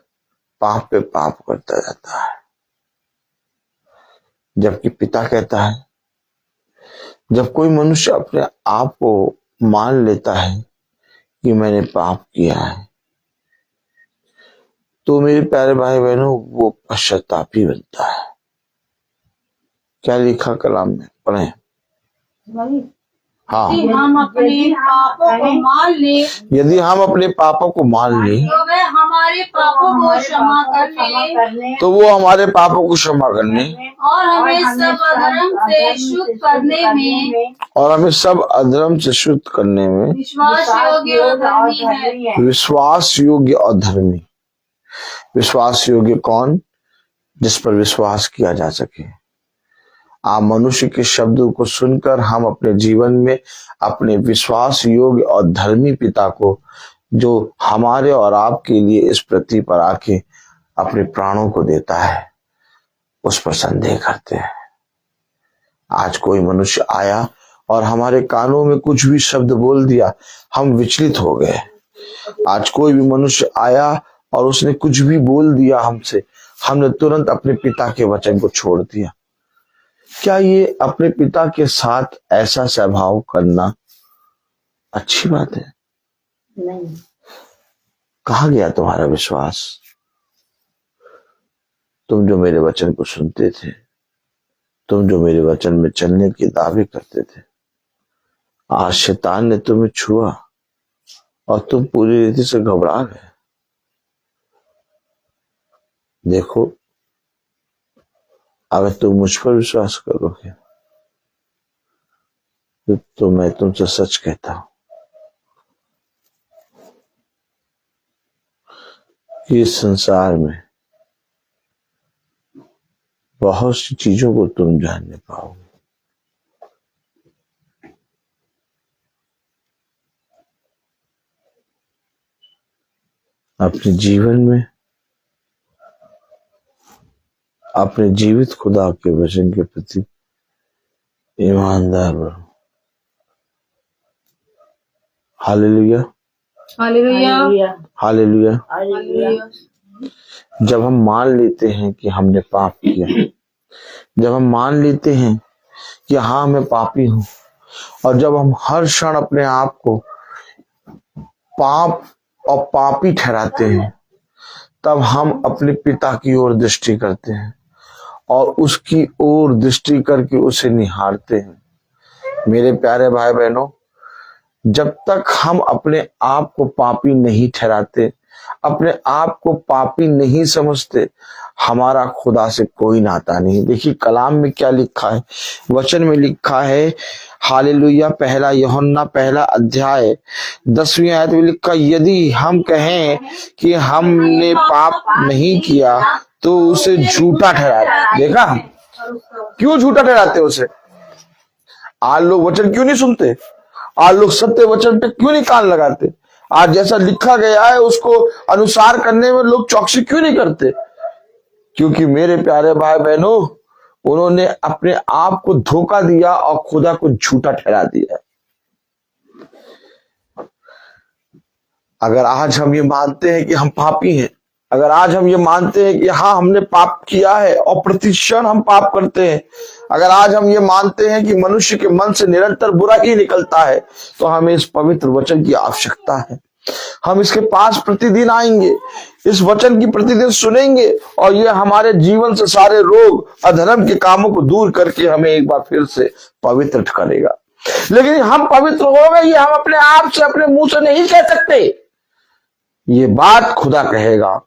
पाप पे पाप करता रहता है, जबकि पिता कहता है, जब कोई मनुष्य अपने आप को मान लेता है कि मैंने पाप किया है, तो मेरे प्यारे भाई बहनों, वो पश्चातापी बनता है। क्या लिखा कलाम में, पढ़े। हाँ, यदि हम अपने पापों को मान ले यदि हम अपने पापों को मान ले तो वह हमारे पापों को क्षमा करने तो वो हमारे पापों को क्षमा करने और हमें सब अधर्म से शुद्ध करने में और हमें सब अधर्म से शुद्ध करने में विश्वास योग्य और धर्मी है। विश्वास योग्य और धर्मी। विश्वास योग्य कौन? जिस पर विश्वास किया जा सके। आप मनुष्य के शब्दों को सुनकर हम अपने जीवन में अपने विश्वास योग्य और धर्मी पिता को, जो हमारे और आपके लिए इस पृथ्वी पर आके अपने प्राणों को देता है, उस पर संदेह करते हैं। आज कोई मनुष्य आया और हमारे कानों में कुछ भी शब्द बोल दिया, हम विचलित हो गए। आज कोई भी मनुष्य आया और उसने कुछ भी बोल दिया हमसे, हमने तुरंत अपने पिता के वचन को छोड़ दिया। क्या ये अपने पिता के साथ ऐसा स्वभाव करना अच्छी बात है? नहीं। कहाँ गया तुम्हारा विश्वास? तुम जो मेरे वचन को सुनते थे, तुम जो मेरे वचन में चलने की दावे करते थे, आज शैतान ने तुम्हें छुआ और तुम पूरी रीति से घबरा गए। देखो, अगर तुम मुझ पर विश्वास करोगे, तो मैं तुमसे सच कहता हूं कि इस संसार में बहुत सी चीजों को तुम जान नहीं पाओगे। अपने जीवन में अपने जीवित खुदा के वचन के प्रति ईमानदार बनो। Hallelujah, hallelujah, hallelujah. हालेलुया। जब हम मान लेते हैं कि हमने पाप किया, जब हम मान लेते हैं कि हाँ मैं पापी हूं, और जब हम हर क्षण अपने आप को पाप और पापी ठहराते हैं, तब हम अपने पिता की ओर दृष्टि करते हैं और उसकी ओर दृष्टि करके उसे निहारते हैं। मेरे प्यारे भाई बहनों, जब तक हम अपने आप को पापी नहीं ठहराते, अपने आप को पापी नहीं समझते, हमारा खुदा से कोई नाता नहीं। देखिए कलाम में क्या लिखा है, वचन में लिखा है, हालेलुया, पहला यूहन्ना पहला अध्याय 10वीं आयत में लिखा, यदि हम कहें कि हमने पाप नहीं किया तो उसे झूठा ठहराते। देखा क्यों झूठा ठहराते उसे? आज लोग वचन क्यों नहीं सुनते? आज लोग सत्य वचन पे क्यों नहीं कान लगाते? आज जैसा लिखा गया है उसको अनुसार करने में लोग चौकसी क्यों नहीं करते? क्योंकि मेरे प्यारे भाई बहनों, उन्होंने अपने आप को धोखा दिया और खुदा को झूठा ठहरा दिया। अगर आज हम ये मानते हैं कि हम पापी हैं, अगर आज हम ये मानते हैं कि हाँ हमने पाप किया है और प्रतिक्षण हम पाप करते हैं, अगर आज हम ये मानते हैं कि मनुष्य के मन से निरंतर बुरा ही निकलता है, तो हमें इस पवित्र वचन की आवश्यकता है। हम इसके पास प्रतिदिन आएंगे, इस वचन की प्रतिदिन सुनेंगे, और ये हमारे जीवन से सारे रोग अधर्म के कामों को दूर करके हमें एक बार फिर से पवित्र करेगा। लेकिन हम पवित्र हो गए, ये हम अपने आप से अपने मुंह से नहीं कह सकते। ये बात खुदा कहेगा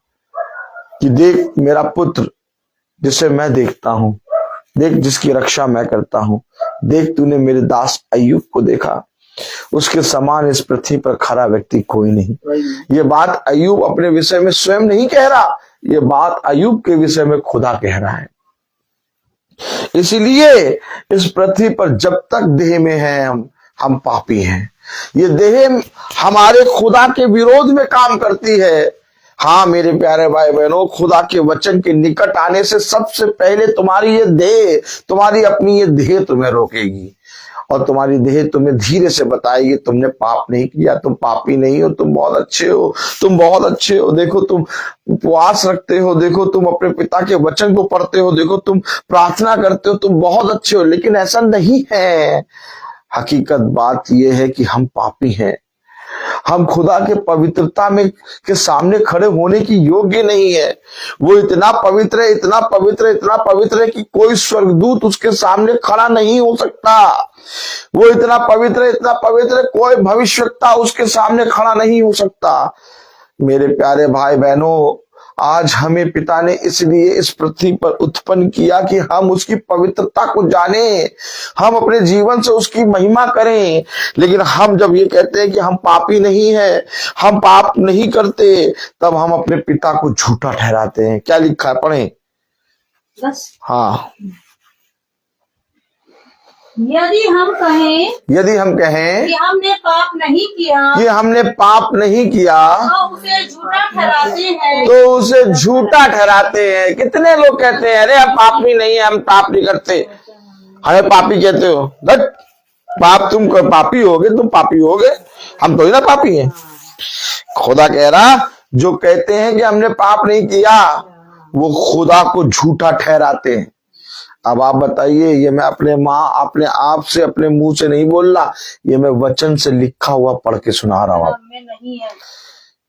कि देख मेरा पुत्र जिसे मैं देखता हूं, देख जिसकी रक्षा मैं करता हूं, देख तूने मेरे दास अय्यूब को देखा, उसके समान इस पृथ्वी पर खरा व्यक्ति कोई नहीं। ये बात अय्यूब अपने विषय में स्वयं नहीं कह रहा, ये बात अय्यूब के विषय में खुदा कह रहा है। इसलिए इस पृथ्वी पर जब तक देह में है हम पापी हैं। ये देह हमारे खुदा के विरोध में काम करती है। हाँ मेरे प्यारे भाई बहनों, खुदा के वचन के निकट आने से सबसे पहले तुम्हारी ये देह, तुम्हारी अपनी ये देह तुम्हें रोकेगी और तुम्हारी देह तुम्हें धीरे से बताएगी तुमने पाप नहीं किया, तुम पापी नहीं हो, तुम बहुत अच्छे हो, तुम बहुत अच्छे हो। देखो तुम उपवास रखते हो, देखो तुम अपने पिता के वचन को पढ़ते हो, देखो तुम प्रार्थना करते हो, तुम बहुत अच्छे हो। लेकिन ऐसा नहीं है। हकीकत बात यह है कि हम पापी हैं। हम खुदा के पवित्रता में के सामने खड़े होने की योग्य नहीं है। वो इतना पवित्र है, इतना पवित्र है, इतना पवित्र है कि कोई स्वर्गदूत उसके सामने खड़ा नहीं हो सकता। वो इतना पवित्र है, इतना पवित्र है, कोई भविष्यवक्ता उसके सामने खड़ा नहीं हो सकता। मेरे प्यारे भाई बहनों, आज हमें पिता ने इसलिए इस पृथ्वी पर उत्पन्न किया कि हम उसकी पवित्रता को जाने, हम अपने जीवन से उसकी महिमा करें। लेकिन हम जब ये कहते हैं कि हम पापी नहीं हैं, हम पाप नहीं करते, तब हम अपने पिता को झूठा ठहराते हैं। क्या लिखा है, पढ़ें। हाँ, यदि हम कहें कि हमने पाप नहीं किया, कि हमने पाप नहीं किया, तो उसे झूठा ठहराते हैं। तो उसे झूठा ठहराते हैं। कितने लोग कहते हैं अरे हम पापी नहीं है, हम पाप नहीं करते, हमें पापी कहते हो। बट पाप तुम पापी होगे, तुम पापी होगे, हम तो ही ना पापी हैं। खुदा कह रहा, जो कहते हैं कि हमने पाप नहीं किया, वो खुदा को झूठा ठहराते हैं। अब आप बताइए, ये मैं अपने आप से अपने मुंह से नहीं बोल रहा, ये मैं वचन से लिखा हुआ पढ़ के सुना रहा हूं।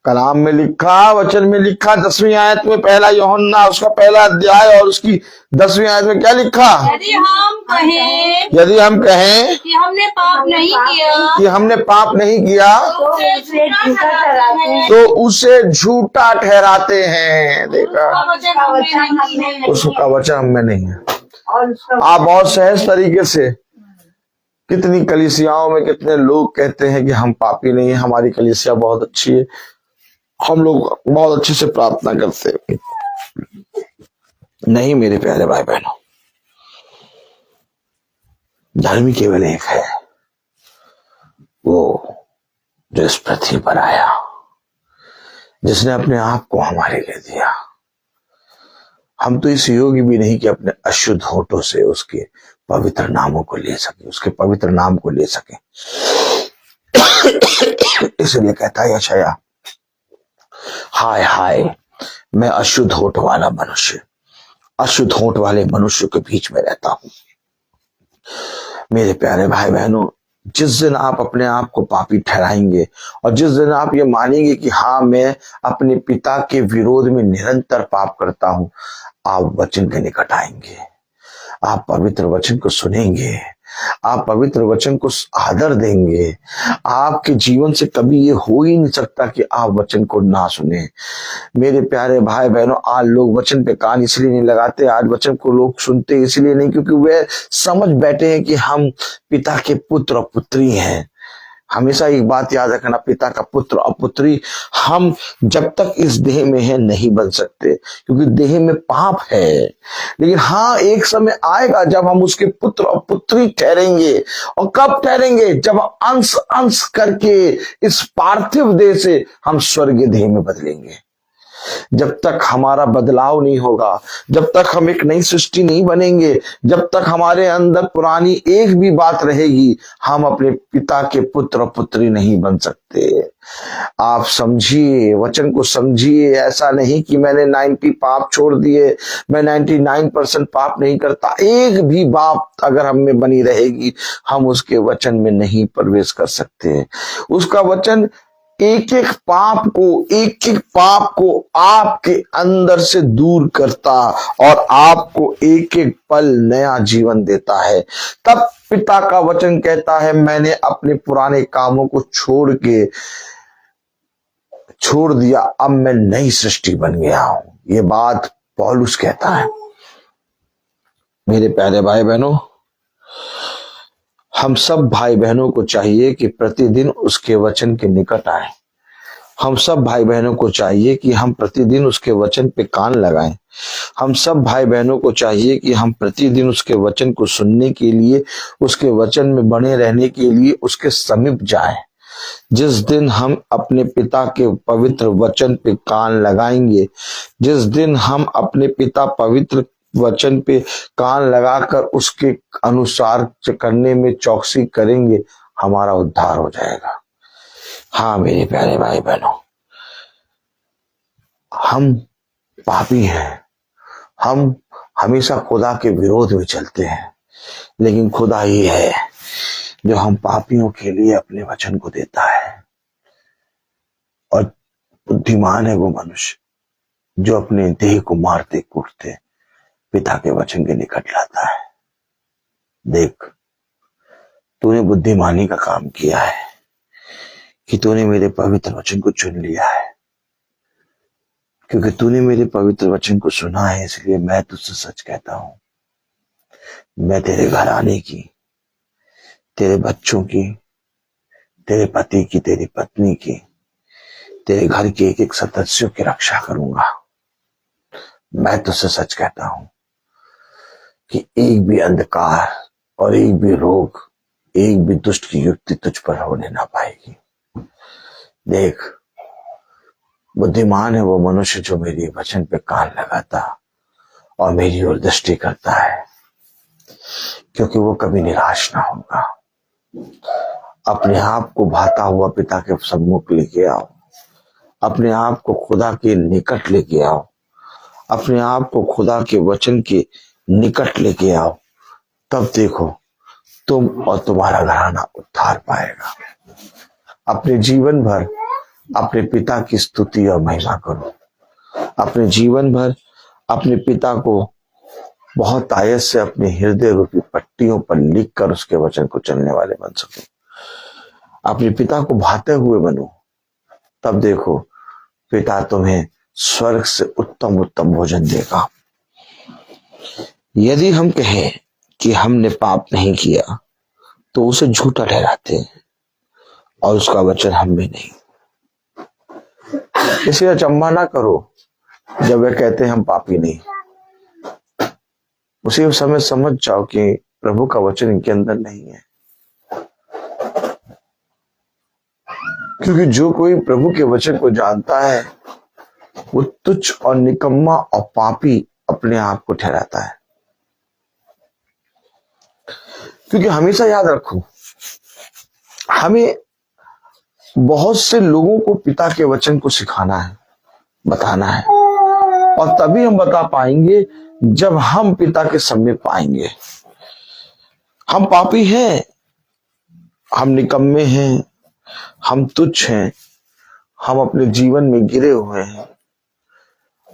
कलाम में लिखा, वचन में लिखा, 10वीं आयत में पहला यूहन्ना उसका पहला अध्याय और उसकी 10वीं आयत में क्या लिखा? यदि हम कहें कि हमने पाप नहीं किया, तो उसे झूठा ठहराते हैं। देखा, उसका वचन हम में नहीं है। आप बहुत सहज तरीके से कितनी कलीसियाओं में कितने लोग कहते हैं कि हम पापी नहीं है, हमारी कलीसिया बहुत अच्छी है, हम लोग बहुत अच्छे से प्रार्थना करते हैं। नहीं मेरे प्यारे भाई बहनों, धर्मी केवल एक है, वो जो इस पृथ्वी पर आया, जिसने अपने आप को हमारे लिए दिया। हम तो इस योग्य भी नहीं कि अपने अशुद्ध होठों से उसके पवित्र नामों को ले सके, उसके पवित्र नाम को ले सके। इसलिए कहता है यशायाह, हाय हाय मैं अशुद्ध होठ वाला मनुष्य, अशुद्ध होठ वाले मनुष्य के बीच में रहता हूं। मेरे प्यारे भाई बहनों, जिस दिन आप अपने आप को पापी ठहराएंगे और जिस दिन आप ये मानेंगे कि हाँ मैं अपने पिता के विरोध में निरंतर पाप करता हूं, आप वचन के निकट आएंगे, आप पवित्र वचन को सुनेंगे, आप पवित्र वचन को आदर देंगे। आपके जीवन से कभी ये हो ही नहीं सकता कि आप वचन को ना सुने। मेरे प्यारे भाई बहनों, आज लोग वचन पे कान इसलिए नहीं लगाते, आज वचन को लोग सुनते इसलिए नहीं क्योंकि वे समझ बैठे हैं कि हम पिता के पुत्र और पुत्री हैं। हमेशा एक बात याद रखना, पिता का पुत्र और पुत्री हम जब तक इस देह में है नहीं बन सकते, क्योंकि देह में पाप है। लेकिन हाँ, एक समय आएगा जब हम उसके पुत्र और पुत्री ठहरेंगे। और कब ठहरेंगे? जब अंश अंश करके इस पार्थिव देह से हम स्वर्गीय देह में बदलेंगे। जब तक हमारा बदलाव नहीं होगा, जब तक हम एक नई सृष्टि नहीं बनेंगे, जब तक हमारे अंदर पुरानी एक भी बात रहेगी, हम अपने पिता के पुत्र और पुत्री नहीं बन सकते। आप समझिए, वचन को समझिए। ऐसा नहीं कि मैंने 90 पाप छोड़ दिए, मैं 99% पाप नहीं करता। एक भी बात अगर हम में बनी रहेगी, हम उसके वचन में नहीं प्रवेश कर सकते। उसका वचन एक एक पाप को आपके अंदर से दूर करता और आपको एक एक पल नया जीवन देता है। तब पिता का वचन कहता है, मैंने अपने पुराने कामों को छोड़ दिया, अब मैं नई सृष्टि बन गया हूं। ये बात पौलुस कहता है। मेरे प्यारे भाई बहनों, हम सब भाई बहनों को चाहिए कि प्रतिदिन उसके वचन के निकट आए। हम सब भाई बहनों को चाहिए कि हम प्रतिदिन उसके वचन पे कान लगाएं। हम सब भाई बहनों को चाहिए कि हम प्रतिदिन उसके वचन को सुनने के लिए, उसके वचन में बने रहने के लिए उसके समीप जाएं। जिस दिन हम अपने पिता के पवित्र वचन पे कान लगाएंगे, जिस दिन हम अपने पिता पवित्र वचन पे कान लगाकर उसके अनुसार करने में चौकसी करेंगे, हमारा उद्धार हो जाएगा। हाँ मेरे प्यारे भाई बहनों, हम पापी हैं, हम हमेशा खुदा के विरोध में चलते हैं, लेकिन खुदा ही है जो हम पापियों के लिए अपने वचन को देता है। और बुद्धिमान है वो मनुष्य जो अपने देह को मारते कूटते पिता के वचन के निकट लाता है। देख, तूने बुद्धिमानी का काम किया है कि तूने मेरे पवित्र वचन को चुन लिया है। क्योंकि तूने मेरे पवित्र वचन को सुना है, इसलिए मैं तुझसे सच कहता हूं, मैं तेरे घराने की, तेरे बच्चों की, तेरे पति की, तेरी पत्नी की, तेरे घर के एक एक सदस्यों की रक्षा करूंगा। मैं तुझसे सच कहता हूं कि एक भी अंधकार और एक भी रोग, एक भी दुष्ट की युक्ति तुझ पर होने ना पाएगी। देख, बुद्धिमान है वो मनुष्य जो मेरी वचन पे कान लगाता और मेरी ओर दृष्टि करता है, क्योंकि वो कभी निराश ना होगा। अपने आप को भाता हुआ पिता के सम्मुख लेके आओ, अपने आप को खुदा के निकट लेके आओ, अपने आप को खुदा के वचन के निकट लेके आओ। तब देखो, तुम और तुम्हारा घराना उद्धार पाएगा। अपने जीवन भर अपने पिता की स्तुति और महिमा करो। अपने जीवन भर अपने पिता को बहुत आयत से अपने हृदय रूपी पट्टियों पर लिखकर उसके वचन को चलने वाले बन सको। अपने पिता को भाते हुए बनो। तब देखो, पिता तुम्हें स्वर्ग से उत्तम उत्तम भोजन देगा। यदि हम कहें कि हमने पाप नहीं किया, तो उसे झूठा ठहराते हैं और उसका वचन हम भी नहीं। इसलिए अचंभा ना करो जब वे कहते हैं हम पापी नहीं। उसी समय समझ जाओ कि प्रभु का वचन इनके अंदर नहीं है। क्योंकि जो कोई प्रभु के वचन को जानता है वो तुच्छ और निकम्मा और पापी अपने आप को ठहराता है। क्योंकि हमेशा याद रखो, हमें बहुत से लोगों को पिता के वचन को सिखाना है, बताना है, और तभी हम बता पाएंगे जब हम पिता के समीप आएंगे। हम पापी हैं, हम निकम्मे हैं, हम तुच्छ हैं, हम अपने जीवन में गिरे हुए हैं,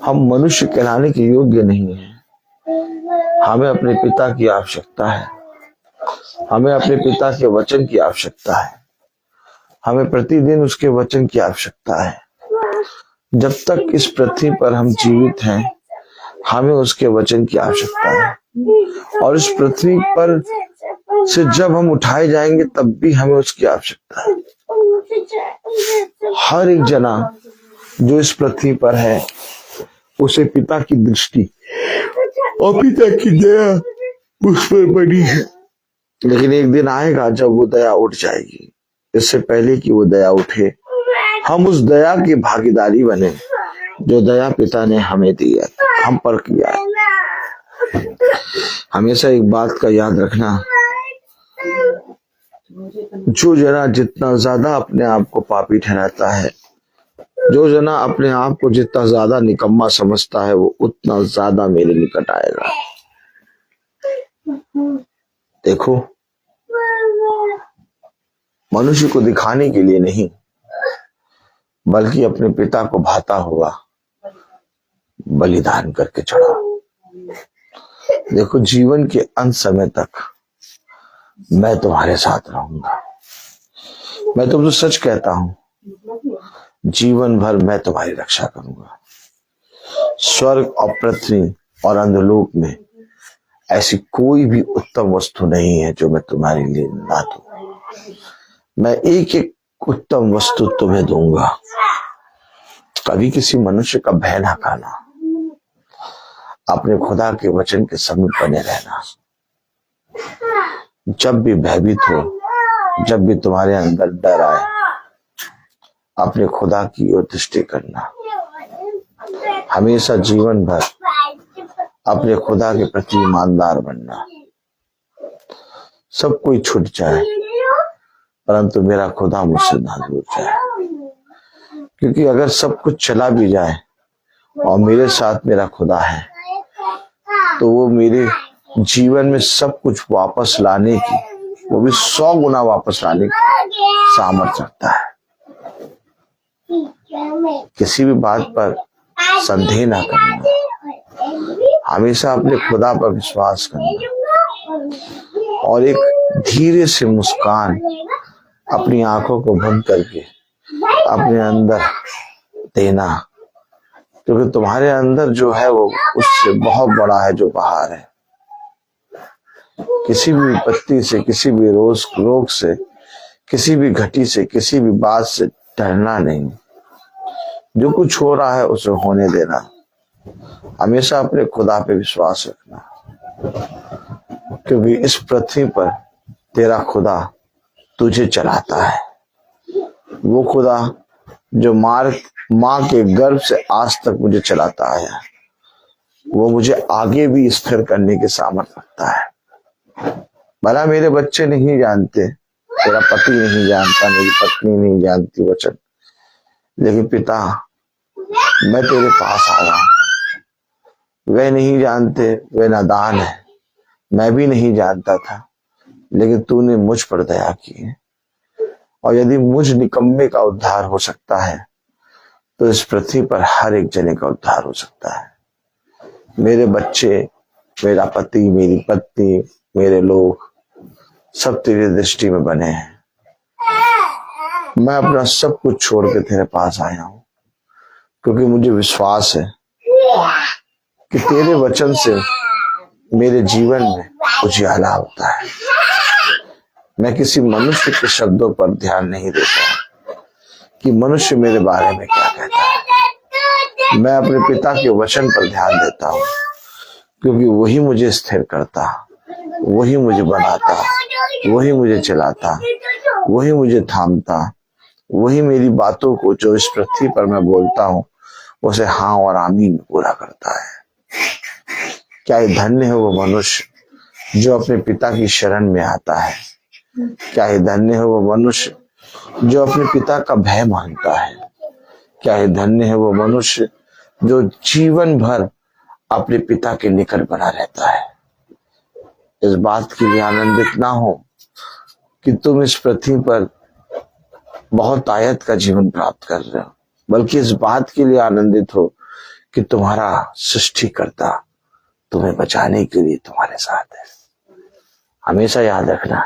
हम मनुष्य कहलाने के योग्य नहीं हैं। हमें अपने पिता की आवश्यकता है, हमें अपने पिता के वचन की आवश्यकता है, हमें प्रतिदिन उसके वचन की आवश्यकता है। जब तक इस पृथ्वी पर हम जीवित हैं हमें उसके वचन की आवश्यकता है, और इस पृथ्वी पर से जब हम उठाए जाएंगे तब भी हमें उसकी आवश्यकता है। हर एक जना जो इस पृथ्वी पर है उसे पिता की दृष्टि और पिता की दया उस पर बनी है। लेकिन एक दिन आएगा जब वो दया उठ जाएगी। इससे पहले कि वो दया उठे हम उस दया की भागीदारी बने जो दया पिता ने हमें दी है, हम पर किया है। हमेशा एक बात का याद रखना, जो जना जितना ज्यादा अपने आप को पापी ठहराता है, जो जना अपने आप को जितना ज्यादा निकम्मा समझता है, वो उतना ज्यादा मेरे निकट आएगा। देखो, मनुष्य को दिखाने के लिए नहीं बल्कि अपने पिता को भाता हुआ बलिदान करके चढ़ाओ। देखो, जीवन के अंत समय तक मैं तुम्हारे साथ रहूंगा। मैं तुमसे सच कहता हूं, जीवन भर मैं तुम्हारी रक्षा करूंगा। स्वर्ग और पृथ्वी और अंधलोक में ऐसी कोई भी उत्तम वस्तु नहीं है जो मैं तुम्हारे लिए ना दूं। मैं एक एक उत्तम वस्तु तुम्हें दूंगा। कभी किसी मनुष्य का भय ना खाना, अपने खुदा के वचन के समीप बने रहना। जब भी भयभीत हो, जब भी तुम्हारे अंदर डर आए, अपने खुदा की ओर दृष्टि करना। हमेशा जीवन भर अपने खुदा के प्रति ईमानदार बनना। सब कोई छूट जाए परंतु मेरा खुदा मुझसे ना दूर जाए। क्योंकि अगर सब कुछ चला भी जाए और मेरे साथ मेरा खुदा है तो वो मेरे जीवन में सब कुछ वापस लाने की, वो भी 100 गुना वापस लाने की सामर्थ्य रखता है। किसी भी बात पर संदेह ना करना, हमेशा अपने खुदा पर विश्वास करना और एक धीरे से मुस्कान अपनी आंखों को बंद करके अपने अंदर देना। क्योंकि तुम्हारे अंदर जो है वो उससे बहुत बड़ा है जो बाहर है। किसी भी विपत्ति से, किसी भी रोग से, किसी भी घटी से, किसी भी बात से डरना नहीं। जो कुछ हो रहा है उसे होने देना। हमेशा अपने खुदा पे विश्वास रखना, क्योंकि इस पृथ्वी पर तेरा खुदा तुझे चलाता है। वो खुदा जो माँ के गर्भ से आज तक मुझे चलाता है, वो मुझे आगे भी स्थिर करने के सामर्थ्य रखता है। भला मेरे बच्चे नहीं जानते, तेरा पति नहीं जानता, मेरी पत्नी नहीं जानती वचन, लेकिन पिता मैं तेरे पास आया हूं। वे नहीं जानते, वे नादान है, मैं भी नहीं जानता था, लेकिन तूने मुझ पर दया की है। और यदि मुझ निकम्मे का उद्धार हो सकता है तो इस पृथ्वी पर हर एक जने का उद्धार हो सकता है। मेरे बच्चे, मेरा पति, मेरी पत्नी, मेरे लोग सब तेरी दृष्टि में बने हैं। मैं अपना सब कुछ छोड़ के तेरे पास आया हूं, क्योंकि मुझे विश्वास है कि तेरे वचन से मेरे जीवन में उजियाला होता है। मैं किसी मनुष्य के शब्दों पर ध्यान नहीं देता कि मनुष्य मेरे बारे में क्या कहता है। मैं अपने पिता के वचन पर ध्यान देता हूँ, क्योंकि वही मुझे स्थिर करता, वही मुझे बनाता, वही मुझे चलाता, वही मुझे थामता, वही मेरी बातों को जो इस पृथ्वी पर मैं बोलता हूँ उसे हाँ और आमीन पूरा करता है। क्या ही धन्य है वो मनुष्य जो अपने पिता की शरण में आता है। क्या ही धन्य है वो मनुष्य जो अपने पिता का भय मानता है। क्या ही धन्य है वो मनुष्य जो जीवन भर अपने पिता के निकट बना रहता है। इस बात के लिए आनंदित ना हो कि तुम इस पृथ्वी पर बहुत आयत का जीवन प्राप्त कर रहे हो, बल्कि इस बात के लिए आनंदित हो कि तुम्हारा सृष्टिकर्ता तुम्हें बचाने के लिए तुम्हारे साथ है। हमेशा याद रखना,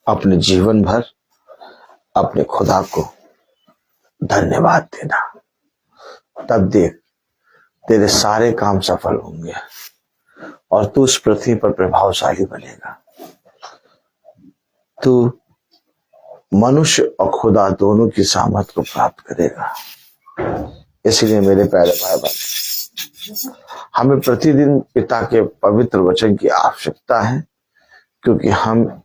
अपने जीवन भर अपने खुदा को धन्यवाद देना, तब देख तेरे सारे काम सफल होंगे और तू उस पृथ्वी पर प्रभावशाली बनेगा। तू मनुष्य और खुदा दोनों की सामर्थ को प्राप्त करेगा। इसलिए मेरे प्यारे भाई बहन, हमें प्रतिदिन पिता के पवित्र वचन की आवश्यकता है, क्योंकि हम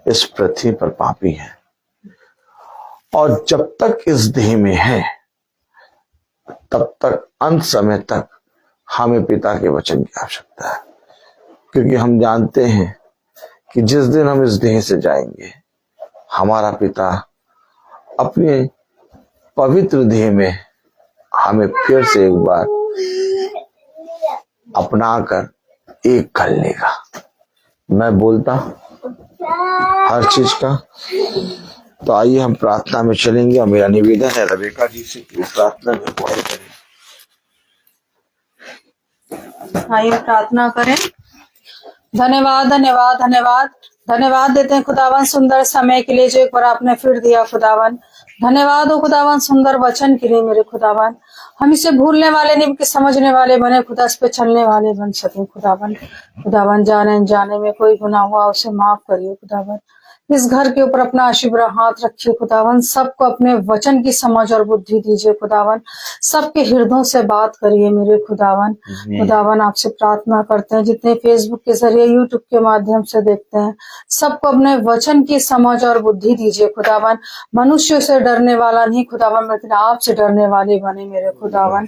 इस पृथ्वी पर पापी हैं और जब तक इस देह में है तब तक अंत समय तक हमें पिता के वचन की आवश्यकता है, क्योंकि हम जानते हैं कि जिस दिन हम इस देह से जाएंगे हमारा पिता अपने पवित्र देह में हमें फिर से एक बार अपना कर एक कर लेगा। मैं बोलता हर चीज का। तो आइए हम प्रार्थना में चलेंगे और मेरा निवेदन है रेबेका जी से कि प्रार्थना में अगुवाई करें। आइए प्रार्थना करें। धन्यवाद धन्यवाद धन्यवाद धन्यवाद देते हैं खुदावन सुंदर समय के लिए जो एक बार आपने फिर दिया खुदावन। धन्यवाद हो खुदावन सुंदर वचन के लिए मेरे खुदावन। हम इसे भूलने वाले नहीं कि समझने वाले बने खुदा, इस पे चलने वाले बन सके खुदावन। खुदावन जाने में कोई गुनाह हुआ उसे माफ करिए खुदावन। इस घर के ऊपर अपना आशीर्वाद हाथ रखिए खुदावन। सबको अपने वचन की समझ और बुद्धि दीजिए खुदावन। सबके हृदयों से बात करिए मेरे खुदावन। खुदावन आपसे प्रार्थना करते हैं जितने फेसबुक के जरिए यूट्यूब के माध्यम से देखते हैं, सबको अपने वचन की समझ और बुद्धि दीजिए खुदावन। मनुष्य से डरने वाला नहीं खुदावन, लेकिन आपसे डरने वाले बने मेरे खुदावन।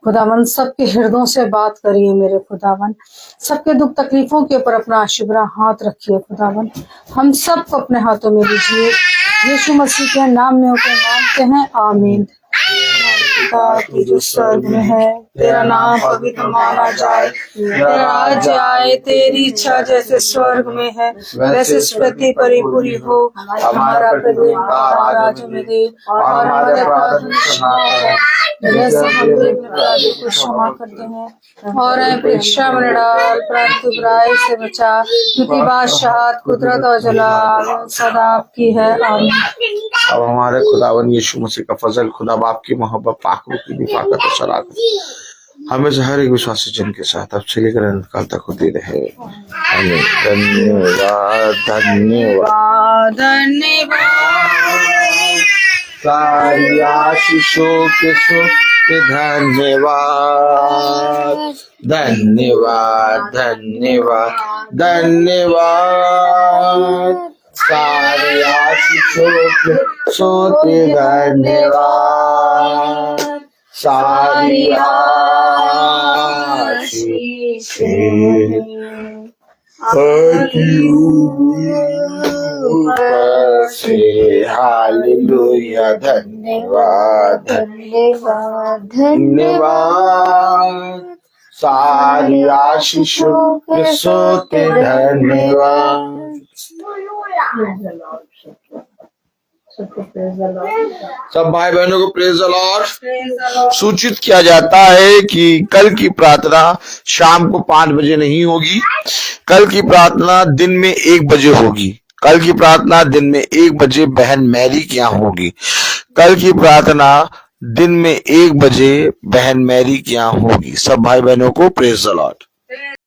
खुदावन सबके हृदयों से बात करिए मेरे खुदावन। सबके दुख तकलीफों के ऊपर अपना आशीर्वाद हाथ रखिए खुदावन। हम सबको अपने हाथों में लीजिए, यीशु मसीह के नाम में होकर मांगते हैं, आमीन। पिता तू जो स्वर्ग में है, तेरा नाम पवित्र माना जाए, तेरा राज्य आए, तेरी इच्छा जैसे स्वर्ग में है वैसे इस पृथ्वी पर ही पूरी हो। हमारा प्रतिदिन राज्य में दे और हमारे अपराध जैसे हम अपने अपराधी को क्षमा करते हैं, और परीक्षा में डाल परंतु बुराई से बचा, क्योंकि बादशाह कुदरत और जलाल सदा आपकी है, आमीन। अब हमारे खुदावन यीशु मसीह का फजल, खुदा बाप की मोहब्बत, पाक की निफाकत और शराकत हमें से हर एक विश्वासी जन के साथ अब से लेकर अनंतकाल तक होती रहे, आमीन। धन्यवाद धन्यवाद धन्यवाद सारी आशीषों के धन्यवाद धन्यवाद धन्यवाद धन्यवाद सारे आशीषों के सोते धन्यवाद सारी से हालेलुया। धन्यवाद धन्यवाद धन्यवाद सारी आशीषों के सोते धन्यवाद। सब भाई बहनों को प्रेज द लॉर्ड। सूचित किया जाता है कि कल की प्रार्थना शाम को 5 बजे नहीं होगी, कल की प्रार्थना दिन में 1 बजे होगी। कल की प्रार्थना दिन में 1 बजे बहन मैरी के यहाँ होगी। कल की प्रार्थना दिन में 1 बजे बहन मैरी के यहाँ होगी। सब भाई बहनों को प्रेज द लॉर्ड।